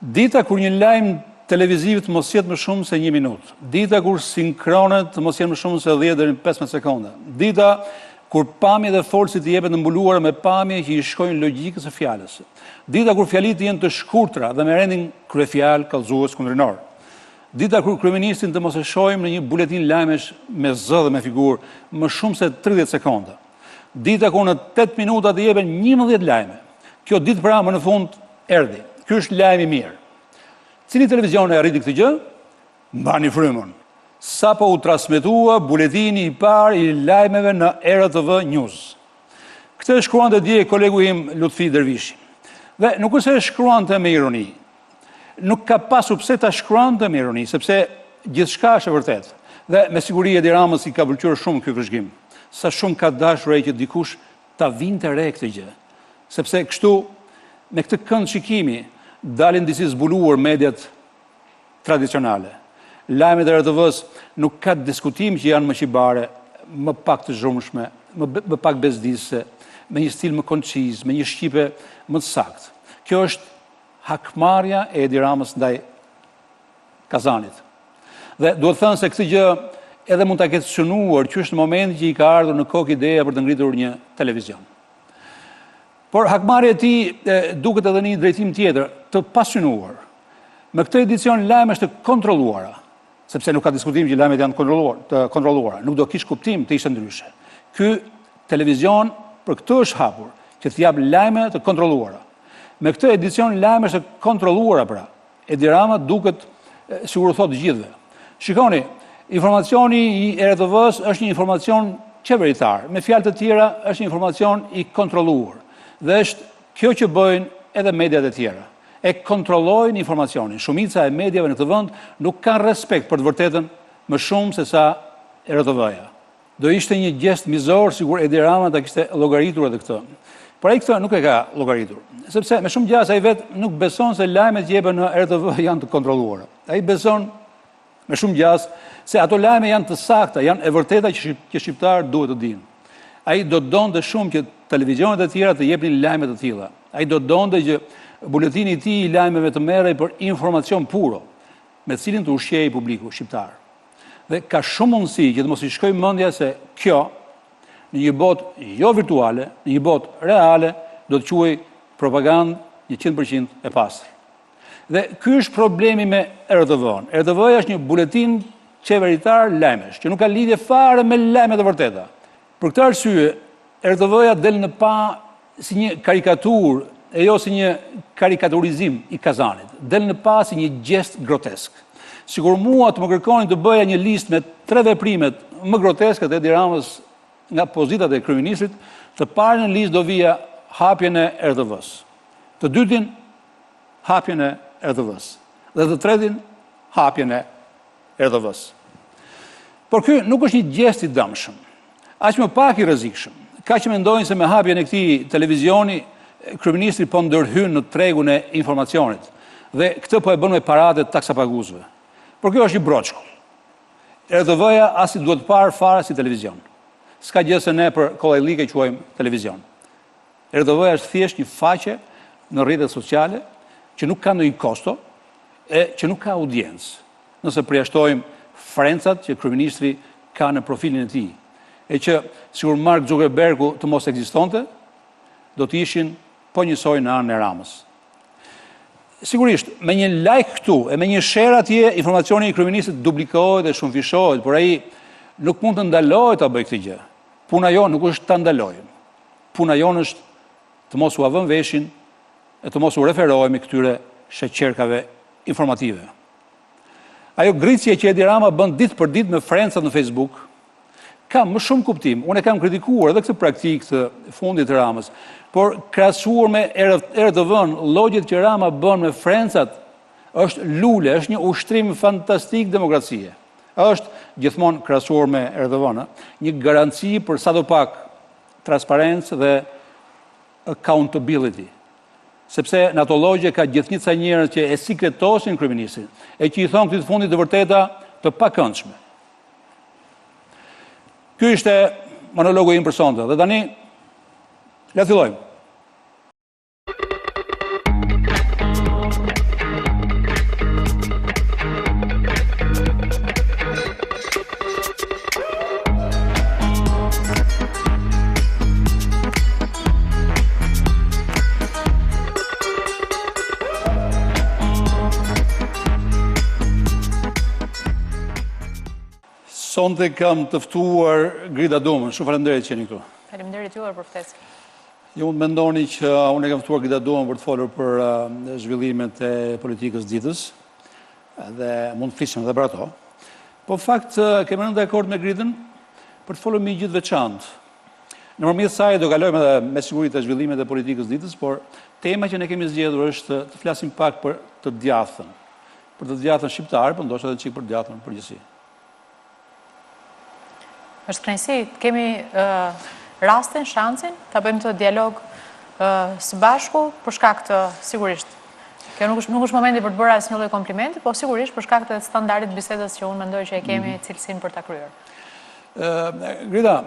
Dita kur një lajm televiziv të mos jetë më shumë se 1 minutë. Dita kur sinkronet të mos jenë më shumë se 10 deri në 15 sekonda. Dita kur pamje dhe folësit të jepet në mbuluara me pamje që i shkojnë logjikës së fjalës. Dita kur fjalitë janë të shkurtra dhe me rendin kryefjalë, kallëzues, kundrinor. Dita kur kryeministrin të mos e shohim në një buletin lajmesh me zë dhe me figurë më shumë se 30 sekonda. Dita kur në 8 minuta të jepen 11 lajme. Kjo ditë pra më në fund erdhi. Ky është lajmi i mirë. Cili televizion e arriti këtë gjë? Mbani frymën. Sa po u transmetua buletini i parë i lajmeve në RTV News. Këtë e shkruante dje kolegu im Lutfi Dervishi. Dhe nuk është e shkruante me ironi. Nuk ka pasur pse ta shkruante me ironi, sepse gjithçka është e vërtetë. Dhe me siguri Edith Harxhi i ka pëlqyer shumë ky vëzhgim. Sa shumë ka dashur ai që dikush ta vinte re këtë gjë. Sepse kështu me këtë kënd shikimi dalin disi zbuluar mediat tradicionale. Lajmet e RTV-s nuk ka diskutim që janë më shqiptare, më pak të zhurmshme, më pak bezdisëse, me një stil më konciz, me një shqipe më të saktë. Kjo është hakmarrja e Edith Harxhit ndaj Kazanit. Dhe duhet thënë se këtë gjë edhe mund ta ketë synuar që është në momenti që i ka ardhur në kokë ideja për të ngritur një televizion. Por hakmarrja e tij duket edhe në një drejtim tjetër, të pasynuar. Me këtë edicion lajme është të kontrolluara, sepse nuk ka diskutim që lajmet janë të kontrolluara. Nuk do kish kuptim të ishte ndryshe. Ky televizion për këtë është hapur, që të jap lajme të kontrolluara. Me këtë edicion lajme është të kontrolluara pra. Edith Harxhi duket sigur u thot gjithëve. Shikoni, informacioni i RTV-s është një informacion qeveritar, me fjalë të tjera është një informacion i kontrolluar. Dhe është kjo që bëjnë edhe mediat e tjera. E kontrollojnë informacionin. Shumica e mediave në këtë vend nuk kanë respekt për të vërtetën më shumë se sa RTV-ja. Do ishte një gest mizor sigur Edith Harxhi ta kishte llogaritur edhe këtë. Por ai këtë nuk e ka llogaritur, sepse me shumë gjas ai vetë nuk beson se lajmet që jepen në RTV janë të kontrolluara. Ai beson me shumë gjas se ato lajme janë të sakta, janë e vërteta që shqiptarët duhet të dinë. Ai do donte shumë që televizionet e tjera të jepnin lajme të tilla. Ai do donte që buletini i tij i lajmeve të merrej për informacion puro, me cilin të ushqej publiku shqiptar. Dhe ka shumë mundësi që të mos i shkojë mendja se kjo në një botë jo virtuale, në një botë reale, do të quhej propagandë 100% e pastër. Dhe ky është problemi me RTV-n. RTV-ja është një buletin qeveritar lajmesh, që nuk ka lidhje fare me lajmet e vërteta. Për këtë arsye, RTV-ja del në pa si një karikaturë e jo si një karikaturizim i Kazanit. Del në pa si një gest grotesk. Sigur mua të më kërkonin të bëja një listë me 3 veprimet më groteske të Edith Harxhit nga pozitat e kryeministrit, të parën në listë do vija hapjen e RTV-s. Të dytin, hapjen e RTV-s. Dhe të tretin, hapjen e RTV-s. Por ky nuk është një gest i dëmshëm. Aq më pak i rrezikshëm. Ka që mendojnë se me hapjen e këtij televizioni, kryeministri po ndërhyn në tregun e informacionit. Dhe këtë po e bën me paratë të taksapaguzëve. Por kjo është një broçku. RTV-ja as i duhet parë fare si televizion. S'ka gjë se ne për kollajllike quajmë televizion. RTV-ja është thjesht një faqe në rrjetet sociale që nuk ka ndonjë kosto e që nuk ka audiencë. Nëse përjashtojmë frencat që kryeministri ka në profilin e tij, e që sigur Mark Zuckerbergu të mos ekzistonte, do të ishin po njësoj në anën e Ramës. Sigurisht, me një like këtu e me një share atje, informacioni i kryeministrit duplikohet dhe shumëfishohet, por ai nuk mund të ndalohet ta bëjë këtë gjë. Puna jonë nuk është ta ndalojmë. Puna jonë është të mos u avëm veshin e të mos u referohemi këtyre sheqerkave informative. Ajo gricje që Edith Harxhi bën ditë për ditë me frencat në Facebook, ka më shumë kuptim. Unë e kam kritikuar edhe këtë praktikë të fundit të Ramës, por krahasuar me RTV-n, llogjet që Rama bën me frencat është lule, është një ushtrim fantastik demokracie. Është gjithmonë krahasuar me RTV-n, një garanci për sadopak transparencë dhe accountability. Sepse në ato llogje ka gjithnica njerëz që e sikretosin kryeministrin, e që i thon këtë fundit të vërteta të pakëndshme. Ky ishte monologu im për sonte. Dhe tani, le të fillojmë. Sonte kam të ftuar Grida Dumën. Shumë faleminderit që jeni këtu. Faleminderit juve për ftesën. Ju mund mendoni që unë e kam ftuar Grida Dumën për të folur për zhvillimet e politikës ditës, dhe mund të flisim edhe për ato. Po fakt kemi rënë dakord me Gridën për të folur me një gjë të veçantë. Nëpërmjet saj do kalojmë edhe me siguri të zhvillimet e politikës ditës, por tema që ne kemi zgjedhur është të flasim pak për të djathtën. Për të djathtën shqiptare, por ndoshta edhe çik për djathtën në përgjithësi. Është kënaqësi, kemi rastin, shansin ta bëjmë të dialog së bashku për shkak të sigurisht. Kjo nuk është momenti për të bërë asnjë lloj komplimenti, po sigurisht për shkak të standardit bisedës që unë mendoj që e kemi cilësinë për ta kryer. Grida,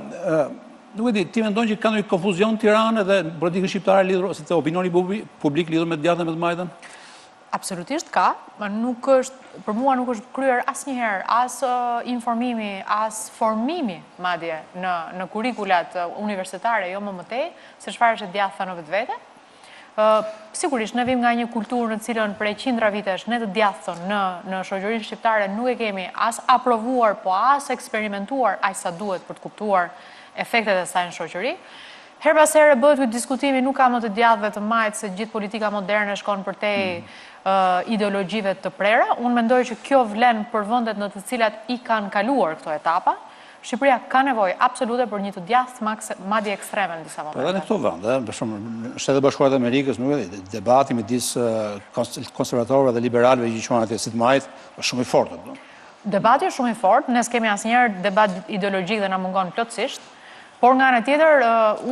nuk e di, ti mendon që ka ndonjë konfuzion në Tiranë dhe në politikën shqiptare lidhur ose të opinioni publik lidhur me djathtën me të majtën? Absolutisht ka, nuk është, për mua nuk është kryer asnjëherë as informimi, as formimi madje në kurrikulat universitare, jo më tej, se çfarë është djaththa në vetvete. Sigurisht, ne vim nga një kulturë në cilën prej qindra vitesh ne të djathtën në shoqërinë shqiptare nuk e kemi as aprovuar, po as eksperimentuar aq sa duhet për të kuptuar efektet e saj në shoqëri. Her pas here bëhet ky diskutimi, nuk ka më të djathtëve të majtë se gjithë politika moderne shkon përtej ideologjive të prera. Unë mendoj që kjo vlen për vendet në të cilat i kanë kaluar këto etapa. Shqipëria ka nevojë absolute për një të djathtë madje ekstreme në disa momente. Edhe në këto vende, për shembull, në Shtetet e Bashkuara të Amerikës, nuk e di, debati midis konservatorëve dhe liberalëve që quhen atje si të majt, është shumë i fortë. Debati është shumë i fortë, ne s'kemi asnjëherë debat ideologjik dhe na mungon plotësisht. Por nga ana tjetër,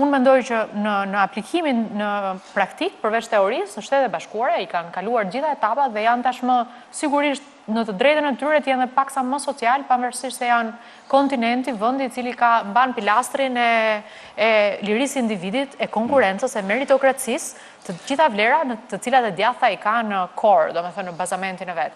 unë mendoj që në aplikimin në praktik, përveç teorisë, në Shtetet e Bashkuara i kanë kaluar gjitha etapat dhe janë tashmë sigurisht në të drejtën e tyre të janë dhe paksa më social, pavarësisht se janë kontinenti, vendi i cili mban pilastrin e lirisë individit, e konkurrencës, e meritokracisë, të gjitha vlera në të cilat e djaththa i ka në core, domethënë në bazamentin e vet.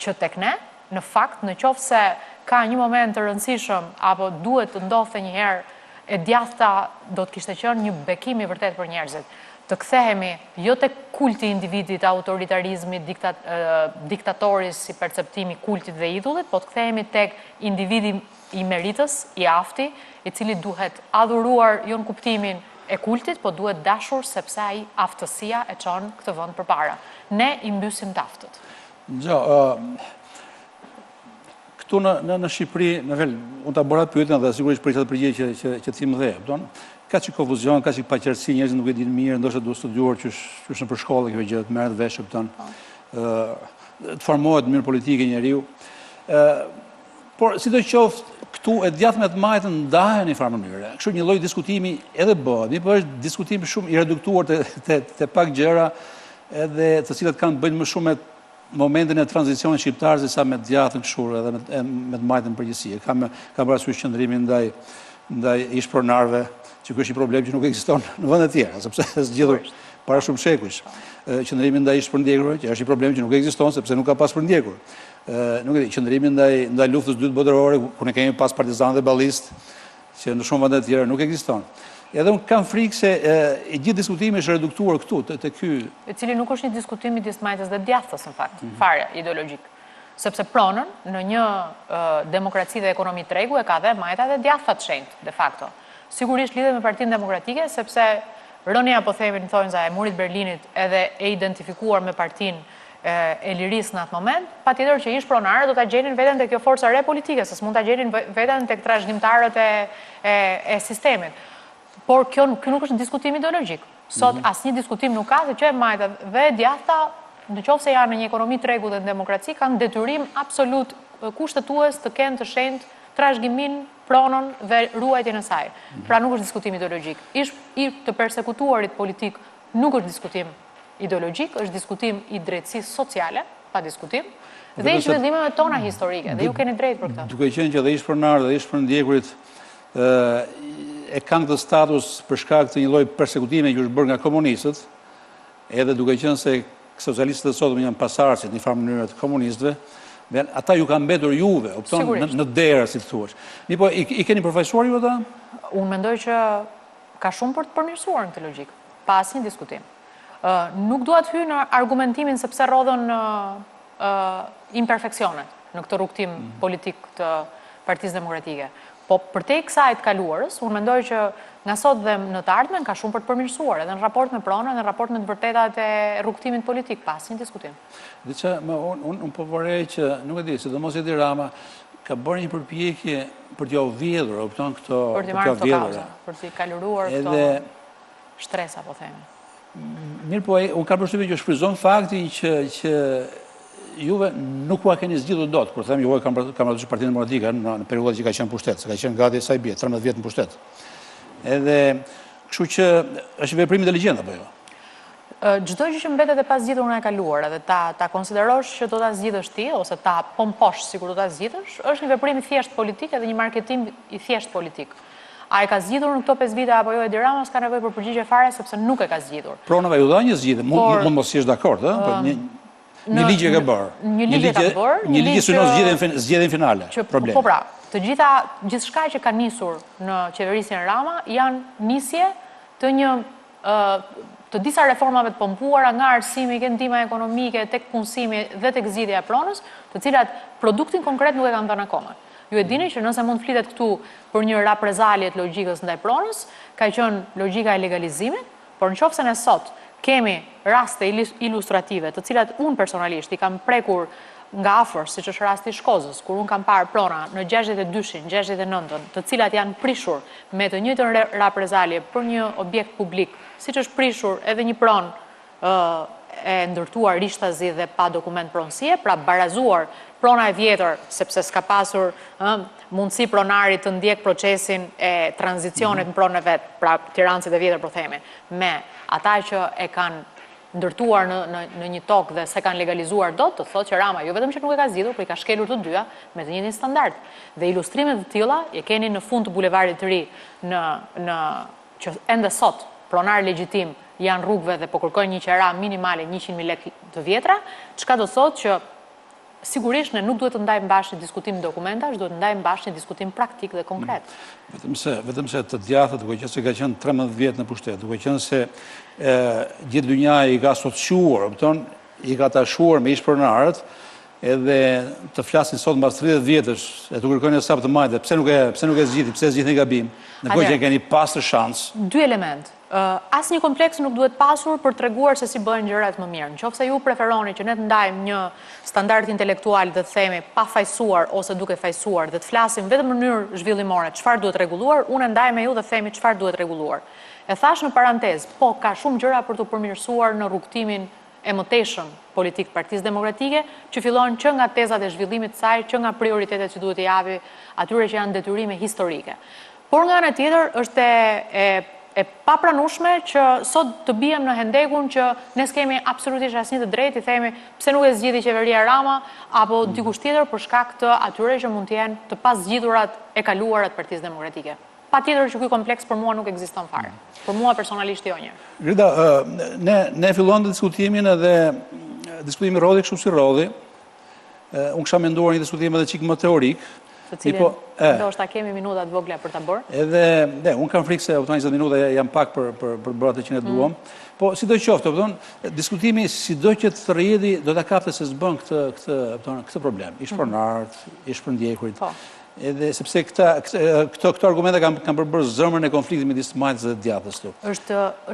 Që tek ne, në fakt, në qoftë se ka një moment të rëndësishëm apo duhet të ndodhte një herë, e djaththa do të kishte qenë një bekim i vërtet për njerëzit. Të kthehemi jo tek kulti i individit, autoritarizmi, diktatoris si perceptimi kultit dhe idhullit, po të kthehemi tek individi i meritës, i afti, i cili duhet adhuruar jo në kuptimin e kultit, po duhet dashur sepse ai aftësia e çon këtë vend përpara. Ne i mbysim të aftët. Këtu në Shqipëri, unë ta bëra pyetjen dhe sigurisht për këtë përgjigje që ti më dhe, ka çik konfuzion, ka çik paqërtësi, njerëzit nuk e dinë mirë, ndoshta duhet studiuar qysh në përshkollë kjo gjë, të merret vesh kupton. Të formohet mirë politike njeriu. Por sidoqoftë këtu e djathtë me të majtën ndahen në farë mënyrë. Kështu një lloj diskutimi edhe bëhet, por është diskutim shumë i reduktuar te pak gjëra edhe të cilat kanë bëjnë më shumë me momentin e tranzicionit shqiptar se sa me djathtën kështu edhe me të majtën përgjithësi. Kam parasysh qëndrimin ndaj ish-pronarëve, që ky është një problem që nuk ekziston në vende të tjera, sepse është zgjidhur para shumë shekujsh. Qëndrimi ndaj ish-përndjekurve, që është një problem që nuk ekziston sepse nuk ka pas përndjekur. Nuk e di, qëndrimi ndaj luftës dytë botërore, ku ne kemi pas partizanë dhe ballistë, që në shumë vende të tjera nuk ekziston. Edhe unë kam frikë se i gjithë diskutimi është reduktuar këtu, te ky. I cili nuk është një diskutim midis majtës dhe djathtës në fakt, fare ideologjik. Sepse pronën në një demokraci dhe ekonomi tregu e ka dhe majta dhe djathta të shenjtë, de facto. Sigurisht lidhet me Partinë Demokratike, sepse rënia, po themi në thonjza e murit Berlinit edhe e identifikuar me Partinë e lirisë në atë moment, patjetër që ish pronarë do ta gjenin veten te kjo forca re politike, se s'mund ta gjenin veten tek trashëgimtarët e sistemit. Por kjo nuk është diskutim ideologjik. Sot asnjë diskutim nuk ka se që e majta dhe djathta, në qoftë se janë në një ekonomi tregu dhe në demokraci, kanë detyrim absolut kushtetues të kenë të shenjtë trashëgimin, pronën dhe ruajtjen e saj. Pra nuk është diskutim ideologjik. I të persekutuarit politik nuk është diskutim ideologjik, është diskutim i drejtësisë sociale, pa diskutim, dhe i zhvillimeve tona historike, dhe ju keni drejt për këtë. Duke qenë që dhe ish-pronarë dhe ish-përndjekurit e kanë këtë status për shkak të një lloj persekutimi që është bërë nga komunistët, edhe duke qenë se socialistët e sotëm janë pasardhësit në një farë mënyrë të komunistëve, ata ju kanë mbetur juve, në derë, si të thuash. Po, i keni përfaqësuar ju ata? Unë mendoj që ka shumë për të përmirësuar në këtë logjik, pa asnjë diskutim. Nuk dua të hyj në argumentimin sepse rrodhën imperfeksionet në këtë rrugtim politik Partisë Demokratike. Po përtej kësaj të kaluarës, unë mendoj që nga sot dhe në të ardhmen ka shumë për të përmirësuar, edhe në raport me pronën, edhe në raport me të vërtetat e rrugtimit politik, pas një diskutim. Diça, unë po vorej që, nuk e di, sidomos Edi Rama ka bërë një përpjekje për t'ja vjedhur, opton këto për t'i marrë këto kauza, për t'i kaluruar këto shtresa, po themi. Mirë po, unë ka përshtypjen që shfryzon faktin që juve nuk ua keni zgjidhur dot, kur them juve kam marrë Partinë Demokratike në periudhën që ka qenë pushtet, se ka qenë gati sa i bie, 13 vjet në pushtet. Edhe, kështu që është veprim inteligjent apo jo? Çdo gjë që mbetet e pa zgjidhur nga e kaluara dhe ta konsiderosh që do ta zgjidhësh ti ose ta pomposh sikur do ta zgjidhësh, është një veprim i thjesht politik edhe një marketing i thjesht politik. A e ka zgjidhur në këto 5 vite apo jo Edi Rama, s'ka nevojë për përgjigje fare sepse nuk e ka zgjidhur. Pronave ju dha një zgjidhje, mund mos jesh dakord, ëh? Një ligj e ka bërë. Një ligj e ka bërë. Një ligj synon zgjedhjen finale. Po pra, gjithçka që ka nisur në qeverisjen Rama janë nisje të disa reformave të pompuara nga arsimi, ndihma ekonomike, tek punësimi dhe tek zgjidhja e pronës, të cilat produktin konkret nuk e kanë dhënë akoma. Ju e dini që nëse mund flitet këtu për një raprezalje të logjikës ndaj pronës, ka qenë logjika e legalizimit, por nëse ne sot kemi raste ilustrative, të cilat unë personalisht i kam prekur nga afër, siç është rasti i Shkozës, kur unë kam parë prona në 62-shin, 69-ën, të cilat janë prishur me të njëjtën raprezalje për një objekt publik, siç është prishur edhe një pronë e ndërtuar rishtazi dhe pa dokument pronësie, pra barazuar prona e vjetër, sepse s'ka pasur mundësi pronarit të ndjek procesin e tranzicionit në pronën e vet, pra tirancët e vjetër po themi, me ata që e kanë ndërtuar në një tokë dhe se kanë legalizuar dot, të thotë që Rama jo vetëm që nuk e ka zgjidhur, por i ka shkelur të dyja me të njëjtin standard. Dhe ilustrimet të tilla e keni në fund të bulevardit të ri që ende sot pronar legjitim janë rrugëve dhe po kërkojnë një qera minimale 100.000 lekë të vjetra, çka do thotë që sigurisht ne nuk duhet të ndajmë bashkë një diskutim dokumentash, duhet të ndajmë bashkë një diskutim praktik dhe konkret. Vetëm se të djathtë, duke qenë se ka qenë 13 vjet në pushtet, duke qenë se gjithë dynjaja i ka asociuar, i ka tashuar me ish-pronarët, edhe të flasin sot mbas 30 vjetësh, e të kërkojnë hesab të majtë, pse nuk e zgjidhni, pse zgjidhni gabim, ndërkohë që keni pasur shans. Dy element. Asnjë kompleks nuk duhet pasur për treguar se si bëhen gjërat më mirë. Nëse ju preferoni që ne të ndajmë një standard intelektual dhe të themi pa fajsuar ose duke fajsuar dhe të flasim vetëm në mënyrë zhvillimore çfarë duhet rregulluar, unë ndaj me ju dhe themi çfarë duhet rregulluar. E thash në parantezë, po ka shumë gjëra për të përmirësuar në rrugtimin e mëtejshëm politik Partisë Demokratike, që fillon që nga tezat e zhvillimit të saj, që nga prioritetet që duhet i japi atyre që janë detyrime historike. Por nga ana tjetër është e papranueshme që sot të bijem në hendekun që ne s'kemi absolutisht asnjë të drejtë i themi pse nuk e zgjidhi qeveria Rama apo dikush tjetër për shkak të atyre që mund të jenë të pazgjidhurat e kaluara të Partisë Demokratike. Patjetër që ky kompleks për mua nuk ekziston fare. Për mua personalisht jo një. Grida, ne fillon diskutimin edhe diskutimi rodhi kështu si rodhi. Unë kisha menduar një diskutim edhe çik më teorik. Të cilin ndoshta kemi minuta të vogla për ta bërë. Edhe unë kam frikë se 20 minuta janë pak për bërë atë që ne duam. Po sidoqoftë, diskutimi sido që të rrjedhi do ta kapte se s'bën këtë problem. Ish-pronarët, ish-përndjekurit. Edhe sepse këto argumente kanë përbërë zëmrën e konfliktit midis majtës dhe djathtës këtu.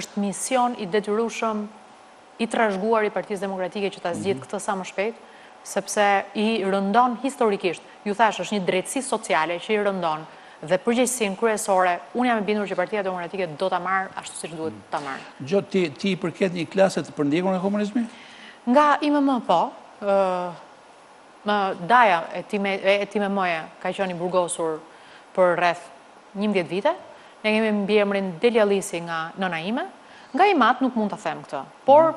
Është mision i detyrueshëm i trashëguar i Partisë Demokratike që ta zgjidh këtë sa më shpejt, sepse i rëndon historikisht. Ju thash, është një drejtësi sociale që i rëndon dhe përgjegjësinë kryesore, unë jam e bindur që Partia Demokratike do ta marrë ashtu siç duhet ta marrë. Gjo, ti i përket një klase të përndjekur nga komunizmi? Nga IMM po, Daja e time moje ka qenë i burgosur për rreth 11 vite. Ne kemi mbiemrin Deliallisi nga nëna ime. Nga imat nuk mund ta them këtë. Por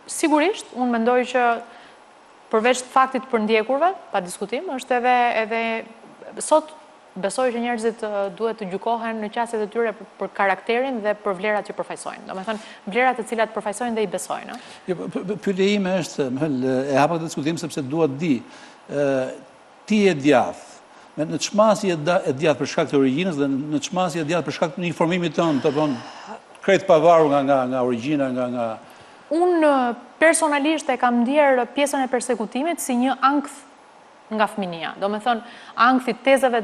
sigurisht unë mendoj që përveç faktit për ndjekurve, pa diskutim, është edhe sot besoj që njerëzit duhet të gjykohen në qasjet e tyre për karakterin dhe për vlerat që përfaqësojnë. Domethënë, vlerat e cilat përfaqësojnë dhe i besojnë. Pyetja ime është, e hapa këtë diskutim sepse dua të di, ti je djathtë, në çmasi e djathtë për shkak të origjinës dhe në çmasi e djathtë për shkak të informimit tënd, të krejt pavarur nga origjina, nga Unë personalisht e kam ndjerë pjesën e persekutimit si një ankth nga fëminia. Do me thonë, ankthi tezave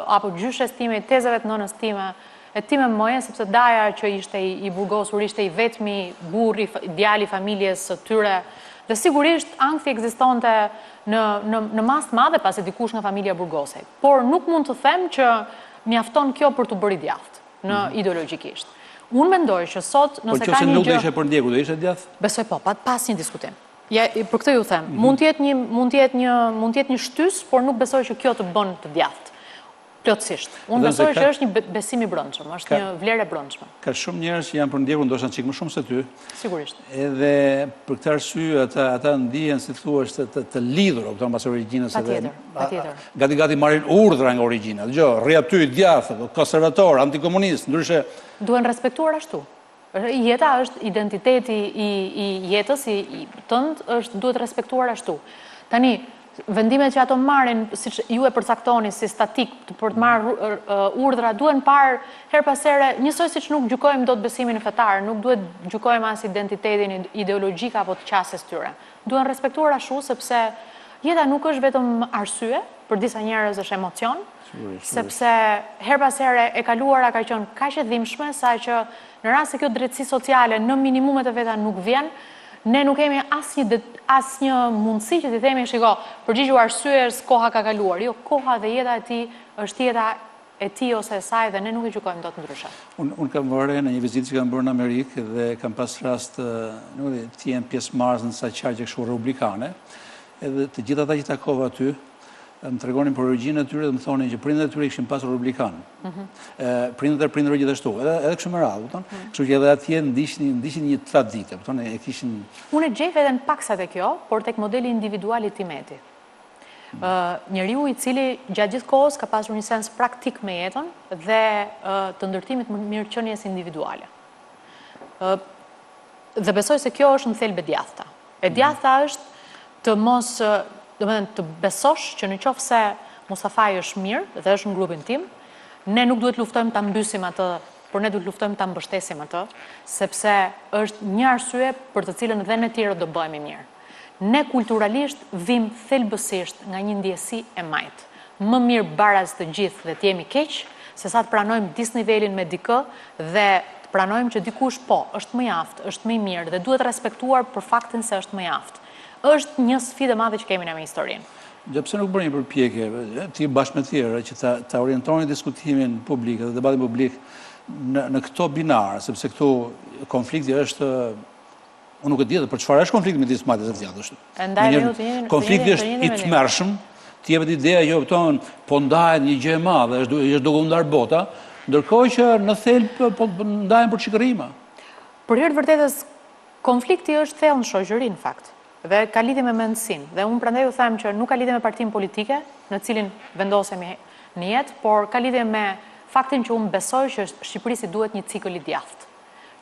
apo gjyshes time, tezave të nënës time, e time moje, sepse daja që ishte i burgosur, ishte i vetmi burri, djali familjes së tyre, dhe sigurisht ankthi ekzistonte në mas të madhe pasi dikush nga familja burgose. Por nuk mund të them që mjafton kjo për të bërë djathtë në ideologjikisht. Unë mendoj që sot nëse ka një gjë... Por që se nuk do ishe për ndjeku, do ishe djathtë? Besoj po, pas një diskutim. Për këtë ju them, mund t'jetë një shtys, por nuk besoj që kjo të bën të djathtë. Plotësisht. Unë besoj që është një besim i brendshëm, është një vlerë e brendshme. Ka shumë njerëz që janë për ndjekur ndoshta çik më shumë se ty. Sigurisht. Edhe për këtë arsye ata ndihen si thuaç të lidhur, kupton, pas origjinës edhe. Patjetër. Gati marrin urdhra nga origjina. Dgjoj, rri aty djathtë, konservator, antikomunist, ndryshe duhen respektuar ashtu. Jeta është identiteti i jetës i tënd, duhet respektuar ashtu. Tani vendimet që ato marrin, siç ju e përcaktoni si statik për të marrë urdhra, duhen parë her pas here, njësoj siç nuk gjykojmë dot besimin fetar, nuk duhet gjykojmë as identitetin ideologjik apo të qasjes tyre. Duhen respektuar ashtu sepse jeta nuk është vetëm arsye, për disa njerëz është emocion, sepse her pas here e kaluara ka qenë kaq e dhimbshme sa që në rast se kjo drejtësi sociale në minimumet e veta nuk vjen, ne nuk kemi asnjë mundësi që t'i themi, shiko, përgjigju arsyes, koha ka kaluar. Jo, koha dhe jeta e tij është jeta e tij ose e saj dhe ne nuk e gjykojmë dot ndryshe. Unë kam vëre në një vizitë që kam bërë në Amerikë dhe kam pas rast të jem pjesëmarrës në disa qargje kështu republikane, edhe të gjithë ata që takova aty më tregonin për origjinën e tyre dhe më thonin që prindërit e tyre kishin pasur republikan. Prindërit e prindërve gjithashtu, edhe kështu me radhë, kupton? Kështu që edhe atje ndiqnin një traditë, kupton? E kishin. Unë e gjej veten paksa te kjo, por tek modeli individual i Timeti. Njeriu i cili gjatë gjithë kohës ka pasur një sens praktik me jetën dhe të ndërtimit më mirëqenies individuale. Dhe besoj se kjo është në thelbe djathta. E djathta është të mos të besosh që në qoftë se Mustafaj është mirë dhe është në grupin tim, ne nuk duhet luftojmë ta mbysim atë, por ne duhet luftojmë ta mbështesim atë, sepse është një arsye për të cilën dhe ne tjerë do bëhemi mirë. Ne kulturalisht vim thelbësisht nga një ndjesi e majtë. Më mirë baraz të gjithë dhe të jemi keq, se sa të pranojmë disnivelin me dikë dhe të pranojmë që dikush është më i aftë, është më i mirë dhe duhet respektuar për faktin se është më i aftë. Është një sfidë e madhe që kemi në historinë. Pse nuk bëni përpjekje, ti bashkë me tjerë, që ta orientoni diskutimin publik dhe debatin publik në këto binare, sepse këtu konflikti është, unë nuk e di edhe për çfarë është konflikti midis majtës dhe djathtës. Konflikti është i tmerrshëm, ti jepet ideja jo po ndahet një gjë e madhe, është duke u ndar bota, ndërkohë që në thelb po ndahen për çikërrima. Për hir të vërtetës, konflikti është thellë në shoqëri në fakt. Dhe ka lidhje me mendsinë. Dhe unë prandaj u them që nuk ka lidhje me partinë politike, në cilin vendosemi në jetë, por ka lidhje me faktin që unë besoj që Shqipërisi duhet një cikël i djathtë.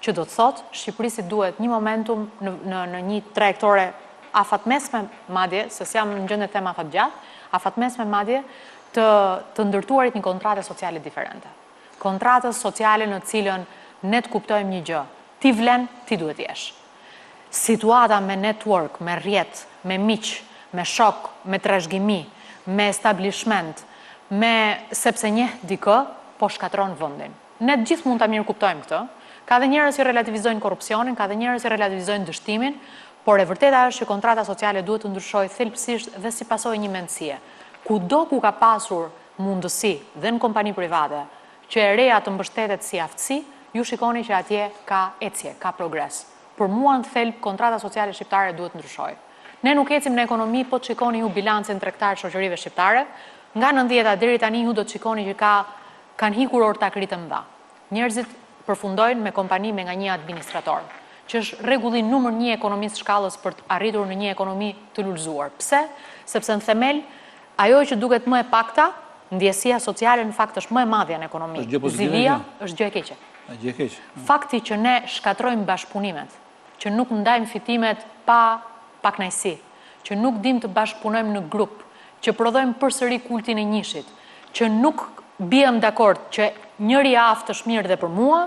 Që do të thotë, Shqipërisi duhet një momentum në një trajektore afatmesme madje, se s'jam në gjendje të them afat gjatë, afatmesme madje të ndërtuarit një kontrate sociale diferente. Kontratës sociale në cilën ne të kuptojmë një gjë. Ti vlen, ti duhet jesh. Situata me network, me rreth, me miq, me shok, me trashëgimi, me establishment, sepse njeh dikë, po shkatron vendin. Ne të gjithë mund ta mirë kuptojmë këtë. Ka dhe njerëz që relativizojnë korrupsionin, ka dhe njerëz që relativizojnë dështimin, por e vërteta është që kontrata sociale duhet të ndryshojë thelbësisht dhe si pasojë një mendësie. Kudo ku ka pasur mundësi dhe në kompani private që e reja të mbështetet si aftësi, ju shikoni që atje ka ecje, ka progres. Për mua në thelb, kontrata sociale shqiptare duhet ndryshojë. Ne nuk ecim në ekonomi, po të shikoni ju bilancin tregtar shoqërive shqiptare, nga 90-ta deri tani ju do të shikoni që kanë hikur ortakrit të mëdha. Njerëzit përfundojnë me kompani me nga një administrator, që është rregulli numër 1 ekonomisë shkallës për të arritur në një ekonomi të lullzuar. Pse? Sepse në themel, ajo që duket më e pakta, ndjesia sociale në fakt është më e madhja në ekonomi. Zivia është gjë e keqe. Fakti që ne shkatrojmë bashkëpunimet, që nuk ndajmë fitimet pa kënaqësi, që nuk dim të bashkëpunojmë në grup, që prodhojmë përsëri kultin e njëshit, që nuk biem dakord që njëri aftë është mirë dhe për mua,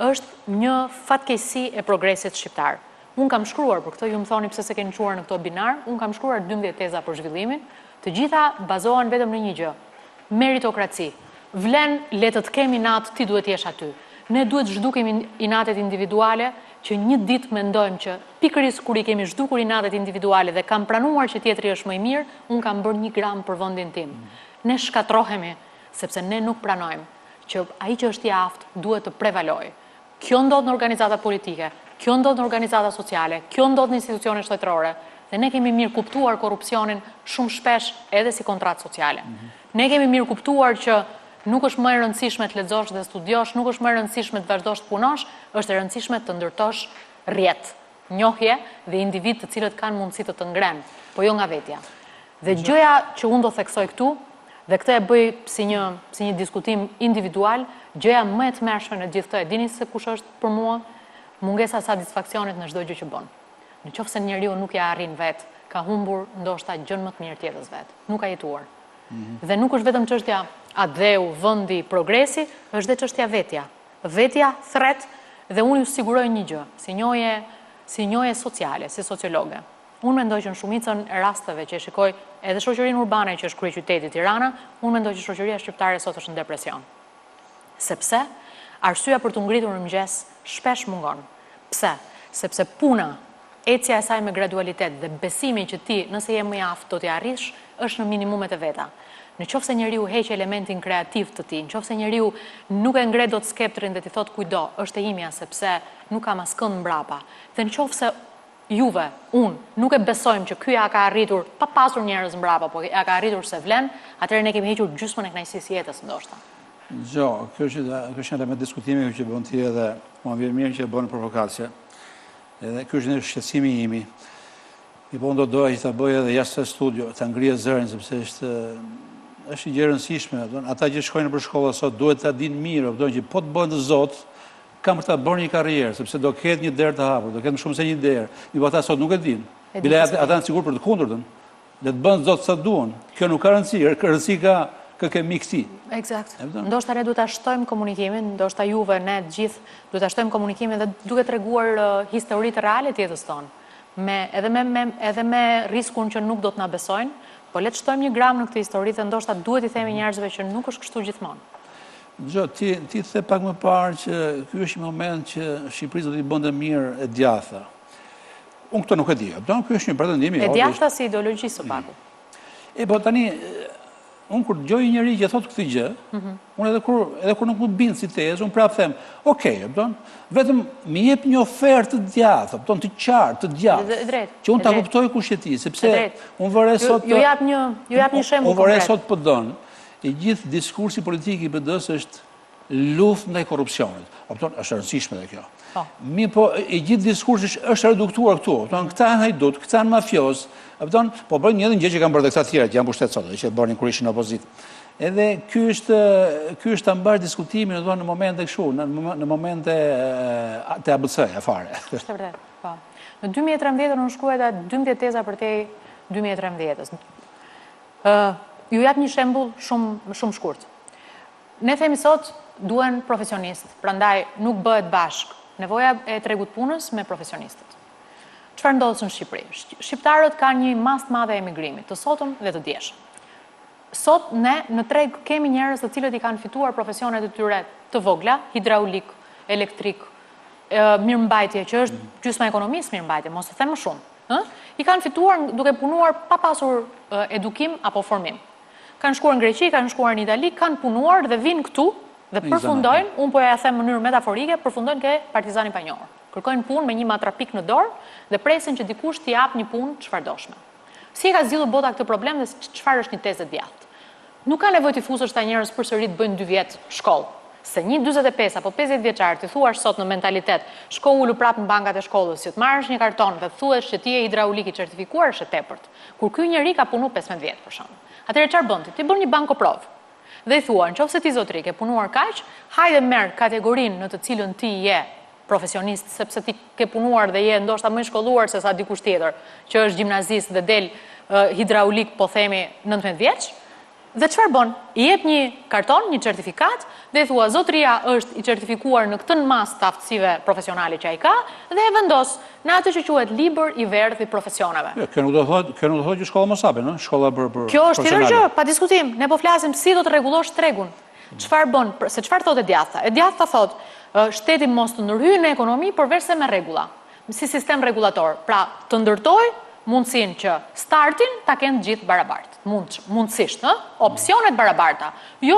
është një fatkeqësi e progresit shqiptar. Unë kam shkruar për këtë, ju më thoni pse se keni quar në këto binar, unë kam shkruar 12 teza për zhvillimin, Të gjitha bazohen vetëm në një gjë, meritokraci. Vlen le të kemi natë, ti duhet jesh aty. Ne duhet zhdukim inatet individuale, që një ditë mendojmë që pikërisht kur I kemi zhdukur inatet individuale dhe kam pranuar që tjetri është më I mirë, unë kam bërë 1 gram për vendin tim. Ne shkatrohemi, sepse ne nuk pranojmë që ai që është I aftë duhet të prevalojë. Kjo ndodh në organizata politike, kjo ndodh në organizata sociale, kjo ndodh në institucione shtetërore, dhe ne kemi mirë kuptuar korrupsionin shumë shpesh edhe si kontratë sociale. Ne kemi mirë kuptuar që nuk është më e rëndësishme të lexosh dhe studiosh, nuk është më e rëndësishme të vazhdosh të punosh, është e rëndësishme të ndërtosh rrjet, njohje dhe individ të cilët kanë mundësi të ngrenë, po jo nga vetja. Dhe gjëja që unë do theksoj këtu, dhe këtë e bëj si një diskutim individual, gjëja më e tmerrshme në gjithë këtë, e dini se kush është për mua, mungesa e satisfaksionit në çdo gjë që bën. Nëse njeriu nuk ja arrin vet, ka humbur ndoshta gjën më të mirë tjetës vet, nuk ka jetuar. Dhe nuk është vetëm çështja a dheu, vendi, progresi, është dhe çështja vetja. Vetja, thret, dhe unë ju siguroj një gjë, si njohje sociale, si sociologe. Unë mendoj që në shumicën e rasteve që e shikoj edhe shoqërinë urbane që është kryeqyteti Tirana, unë mendoj që shoqëria shqiptare sot është në depresion. Sepse arsyeja për të ngritur në mëngjes shpesh mungon. Pse? Sepse puna, ecja e saj me gradualitet dhe besimi që ti, nëse je më I aftë, do t'i arrish, është në minimumet e veta. Në qoftë se njeriu heq elementin kreativ të tij, në qoftë se njeriu nuk e ngre dot skeptrin dhe t'i thot kujdo, është e imja sepse nuk kam askënd mbrapa. Dhe në qoftë se juve, unë, nuk e besojmë që ky ja ka arritur pa pasur njerëz mbrapa, po ja ka arritur se vlen, atëherë ne kemi hequr gjysmën e kënaqësisë jetës ndoshta. Kjo është një element diskutimi që bën ti edhe më vjen mirë që e bën Provokacja. Edhe ky është një shqetësimi imi. Po do doja që ta bëj edhe jashtë studio, ta ngrije zërin sepse është një gjë e rëndësishme. Ata që shkojnë për shkolla sot duhet ta dinë mirë, që po të bëhen të zot, kam për ta bërë një karrierë, sepse do ketë një derë të hapur, do ketë më shumë se një derë. Po ata sot nuk e dinë. Bile ata janë sigurt për të kundërtën. Le të bëhen zot sa duan. Kjo nuk ka rëndësi, rëndësi ka kemi këti. Eksakt. Ndoshta ne duhet ta shtojmë komunikimin, ndoshta juve, ne të gjithë, duhet ta shtojmë komunikimin dhe duke treguar historitë reale të jetës tonë. Edhe me riskun që nuk do të na besojnë, po le të shtojmë 1 gram në këtë histori dhe ndoshta duhet I themi njerëzve që nuk është kështu gjithmonë. Ti the pak më parë që ky është një moment që Shqipërisë do t'i bënte mirë e djatha. Unë këtë nuk e di. Ky është një pretendim I e djatha si ideologji së paku. Po tani unë kur dëgjoj një njeri që thotë këtë gjë, unë edhe kur nuk më bind si tezë, unë prapë them, okay, vetëm më jep një ofertë të djathtë, të qartë, të djathtë, që unë ta kuptoj kush je ti, sepse unë vëre sot ju jap një shembull unë vëre sot PD-n, I gjithë diskursi politik I PD-s është luftë ndaj korrupsionit. Është e rëndësishme edhe kjo. Po I gjithë diskursi është reduktuar këtu. Këta janë hajdut, këta janë mafios, po bën një gjë që kanë bërë këta të tjerë, që janë pushtet sot, që bënin kur ishin në opozitë. Edhe ky është ta mbash diskutimin në momente kështu, në momente të ABC-ja fare. Është vërtet. Po. Në 2013 unë shkruajta 12 teza për te 2013-s. Ju jap një shembull shumë shkurt. Ne themi sot duhen profesionistë, prandaj nuk bëhet bashk nevoja e tregut punës me profesionistët. Çfarë ndodh në Shqipëri? Shqiptarët kanë një masë të madhe emigrimit, të sotëm dhe të djeshëm. Sot ne në treg kemi njerëz të cilët I kanë fituar profesionet e tyre të vogla, hidraulik, elektrik, mirëmbajtje, që është gjysma e ekonomisë mirëmbajtje, mos e them më shumë. I kanë fituar duke punuar pa pasur edukim apo formim. Kanë shkuar në Greqi, kanë shkuar në Itali, kanë punuar dhe vinë këtu dhe përfundojnë, unë po ja them në mënyrë metaforike, përfundojnë ke partizani pa njohur. Kërkojnë punë me një matrapik në dorë dhe presin që dikush t'i jap një punë çfarëdoshme. Si ka zgjidhur bota këtë problem dhe çfarë është një tezë e djathtë? Nuk ka nevojë të fusësh ta njerëz përsëri të bëjnë 2 vjet shkollë. Se një 45 apo 50 vjeçar ti thuash sot në mentalitet, shko ulu prapë në bankat e shkollës, që të marrësh një karton dhe thuash që ti je hidraulik I certifikuar është e tepërt. Kur ky njeri ka punu 15 vjet për shemb. Atëherë çfarë bën ti? Ti bën një bankoprovë. Dhe I thua, nëse ti zotrik e punuar kaq, hajde merr kategorinë në të cilën ti je profesionist, sepse ti ke punuar dhe je ndoshta më I shkolluar se sa dikush tjetër, që është gjimnazist dhe del hidraulik, po themi 19 vjeç, Dhe çfarë bën? I jep një karton, një certifikat, dhe i thua zotëria është i certifikuar në këtë mas të aftësive profesionale që ai ka dhe e vendos në atë që quhet libër i verdh i profesioneve. Kjo nuk do të thotë që shkolla mos hape, shkolla për Kjo është tjetër gjë, pa diskutim. Ne po flasim si do të rregullosh tregun. Çfarë bën? Se çfarë thotë e djathta? E djathta thotë shteti mos të ndërhyjë në ekonomi përveç se me rregulla, si sistem rregullator. Pra, të ndërtoj mundësinë që startin ta kenë gjithë barabartë, mundësisht, opsionet barabarta, jo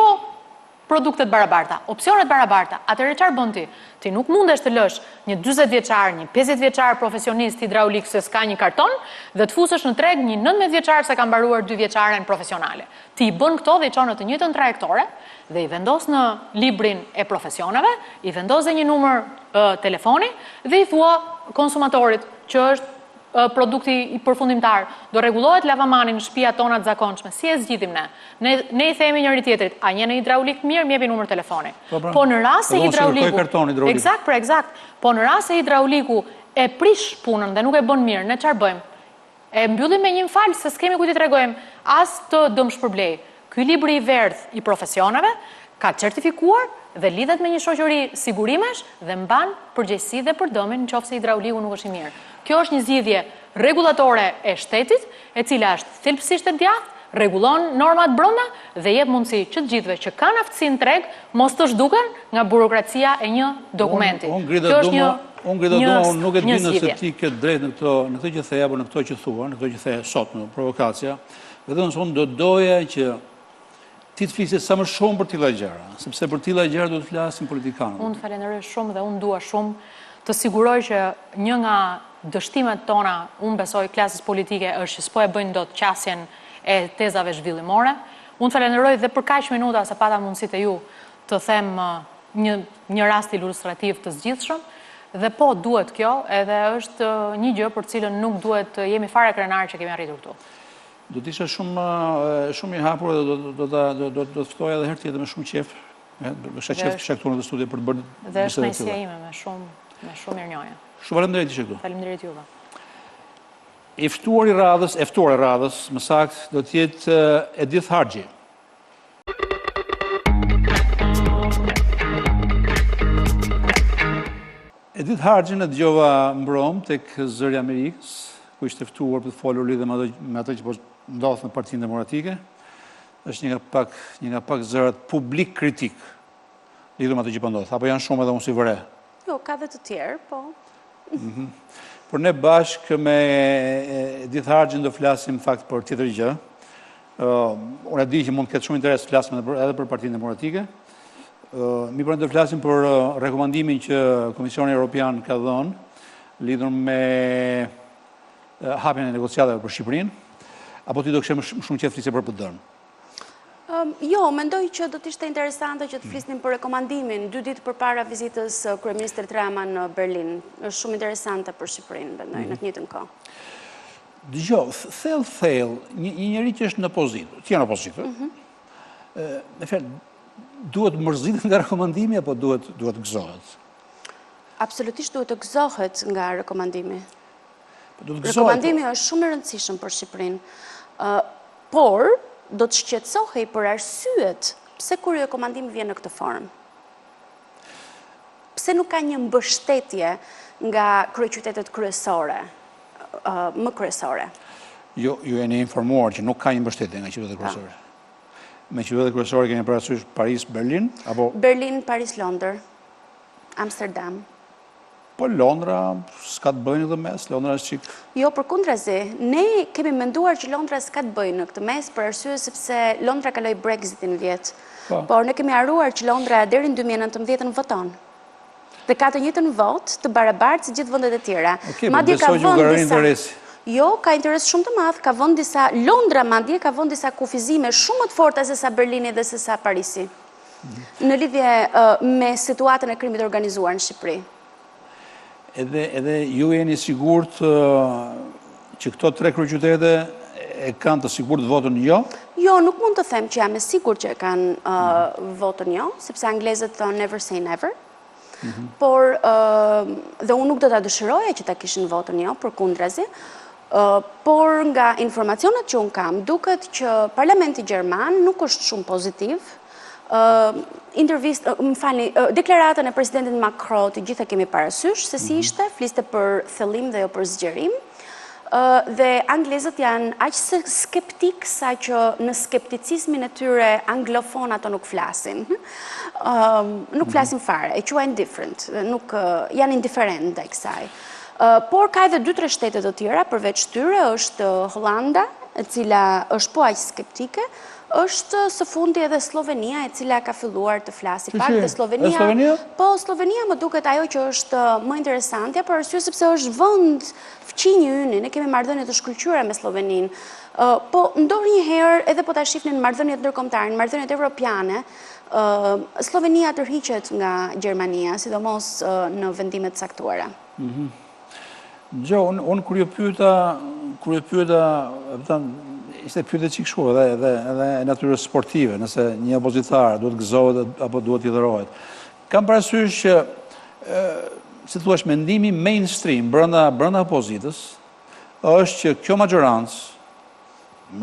produktet barabarta, opsionet barabarta. Atëherë çfarë bën ti? Ti nuk mundesh të lësh një 40 vjeçar, një 50 vjeçar profesionist hidraulik se s'ka një karton dhe të fusësh në treg një 19 vjeçar se ka mbaruar 2 vjeçaren profesionale. Ti i bën këto dhe i çon në të njëjtën trajektore dhe i vendos në librin e profesioneve, i vendos dhe një numër telefoni dhe i thua konsumatorit që është produkti i përfundimtar, do rregullohet lavamani në shtëpia tona të zakonshme. Si e zgjidhim ne? Ne i themi njëri tjetrit, a jeni hidraulik mirë, më jepi numër telefoni. Po në rast se hidrauliku, eksakt. Po në rast se hidrauliku e prish punën dhe nuk e bën mirë, ne çfarë bëjmë? E mbyllim me një fal se s'kemi kujt i tregojmë as të dëmshpërblej. Ky libri i verdh i profesioneve ka certifikuar dhe lidhet me një shoqëri sigurimesh dhe mban përgjegjësi dhe për dëmin nëse hidrauliku nuk është i mirë. Kjo është një zgjidhje rregullatore e shtetit, e cila është thelbësisht e djathtë, rregullon normat brenda dhe jep mundësi që të gjithëve që kanë aftësinë treg mos të zhduken nga burokracia e një dokumenti. Kjo është një Grida Duma, unë nuk e di nëse ti ke drejt në këtë që the apo në këtë që thua, në këtë që the sot në provokacija, vetëm unë do doja që ti të flisë sa më shumë për tilla gjëra, sepse për tilla gjëra do të flasin politikanët. Unë falenderoj shumë dhe unë dua shumë të siguroj që një nga dështimet tona, unë besoj klasës politike, është që s'po e bëjnë dot qasjen e tezave zhvillimore. Unë falenderoj dhe për kaq minuta se pata mundësitë e ju të them një rast ilustrativ të zgjidhshëm. Dhe po, duhet kjo, edhe është një gjë për cilën nuk duhet të jemi fare krenar që kemi arritur këtu. Do të isha shumë i hapur dhe do të ftoja edhe herë tjetër me shumë qejf. Kisha qejf të shaktuar në studio për të bërë. Dhe është kënaqësia ime me shumë mirënjohje. Shumë faleminderit ishe këtu. Faleminderit juve. E ftuar e radhës, më saktë, do të jetë Edith Harxhi. Edith Harxhi në dëgjova mbrom tek zëri i Amerikës, ku ishte ftuar për të folur lidhur me atë që po ndodh në Partinë Demokratike. Është një nga pak zërat publik kritik lidhur me atë që po ndodh. Apo janë shumë edhe unë si vëre? Jo, ka dhe të tjerë, po. Por ne bashkë me Edith Harxhin do flasim fakt për tjetër gjë. Unë e di që mund të ketë shumë interes të flasim edhe për Partinë Demokratike. Mi përnë të flasim për rekomandimin që Komisioni Europian ka dhënë lidhur me hapjen e negociatave për Shqipërinë, apo ti do këshe shumë qefë flisje për PD-n? Jo, mendoj që do t'ishte interesante që të flisnim për rekomandimin 2 ditë përpara vizitës kryeministrit Rama në Berlin. Është shumë interesante për Shqipërinë, mendoj, në të njëjtën kohë. Dgjoj, thellë, një njeri që është në pozitë, ti je në pozitë. Në fjalë, duhet mërzitet nga rekomandimi apo duhet gëzohet? Absolutisht duhet të gëzohet nga rekomandimi. Rekomandimi është shumë i rëndësishëm për Shqipërinë, por do të shqetësohej për arsyet pse kur rekomandimi vjen në këtë formë. Pse nuk ka një mbështetje nga kryeqytetet kryesore, më kryesore? Ju jeni informuar që nuk ka një mbështetje nga qytetet kryesore. Me qytetet kryesore keni parasysh Paris, Berlin? Berlin, Paris, Londër, Amsterdam. Po Londra s'ka të bëjnë në mes, Londra është qik... Jo, përkundrazi, ne kemi menduar që Londra s'ka të bëjnë në këtë mes për arsye sepse Londra kaloi Brexitin vjet. Por ne kemi haruar që Londra deri në 2019 voton. Dhe ka të njëjtën votë të barabartë si gjithë vendet e tjera. Madje ka vënë disa... Jo, ka interes shumë të madh, ka vënë disa Londra madje ka vënë disa kufizime shumë më të forta se sa Berlini dhe se sa Parisi. Në lidhje me situatën e krimit organizuar në Shqipëri. Edhe ju jeni sigurt që këto 3 kryeqytete e kanë të sigurt votën jo? Jo, nuk mund të them që jam e sigurt që e kanë votën jo, sepse anglezët thonë never say never. Por dhe unë nuk do ta dëshiroja që ta kishin votën jo, përkundrazi. Por nga informacionet që unë kam, duket që Parlamenti Gjerman nuk është shumë pozitiv. Deklaratën e presidentit Macron të gjitha kemi parasysh, se si ishte, fliste për thellim dhe jo për zgjerim, dhe anglezët janë aq skeptik sa që në skepticizmin e tyre anglofon ato nuk flasin. Nuk flasin fare, e quajnë different, nuk janë indiferent ndaj kësaj. Por ka edhe 2-3 shtete të tjera, përveç tyre është Hollanda, e cila është po aq skeptike, është së fundi edhe Slovenia, e cila ka filluar të flasi pak, dhe Slovenia, po Slovenia më duket ajo që është më interesantja, për arsye sepse është vend fqinj i ynë, ne kemi marrëdhënie të shkëlqyera me Sloveninë. Po ndonjëherë edhe po ta shihnin marrëdhëniet ndërkombëtare, marrëdhëniet evropiane, Slovenia tërhiqet nga Gjermania, sidomos në vendimet caktuara. Gjo, unë kur ju pyeta, ishte pyetje çik shkurt edhe natyrës sportive, nëse një opozitar duhet gëzohet apo duhet i dhërohet. Kam parasysh që, si thua, mendimi mainstream brenda opozitës është që kjo majorancë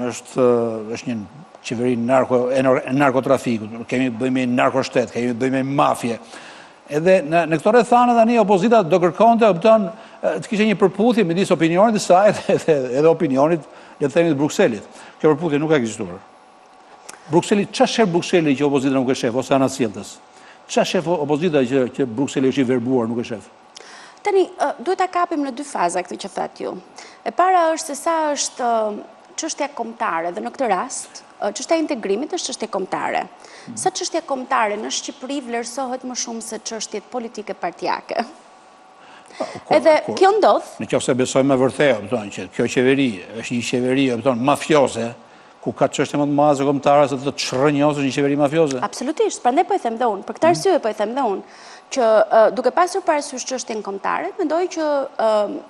është një qeveri narkotrafikut, kemi bëjmë narkoshtet, kemi bëjmë mafje. Edhe në këto rrethana tani opozita do kërkonte të kishte një përputhje midis opinionit të saj edhe opinionit, le të themi, të Brukselit. Kjo përputhje nuk ka ekzistuar. Çfarë shef Brukseli që opozita nuk e shef, ose anasjelltës? Çfarë shef opozita që Brukseli është i verbuar nuk e shef? Tani, duhet ta kapim në 2 faza këtë që thatë ju. E para është se sa është çështja kombëtare, dhe në këtë rast, çështja e integrimit është çështje kombëtare. Sa çështja kombëtare në Shqipëri vlerësohet më shumë se çështjet politike partijake. Edhe kjo ndodh. Nëse besojmë me vërtet, që kjo qeveri është një qeveri mafioze, ku ka çështje më të mëdha kombëtare se të çrrënjosësh një qeveri mafioze. Absolutisht, prandaj po e them dhe unë, për këtë arsye po e them dhe unë, që duke pasur parasysh çështjen kombëtare, mendoj që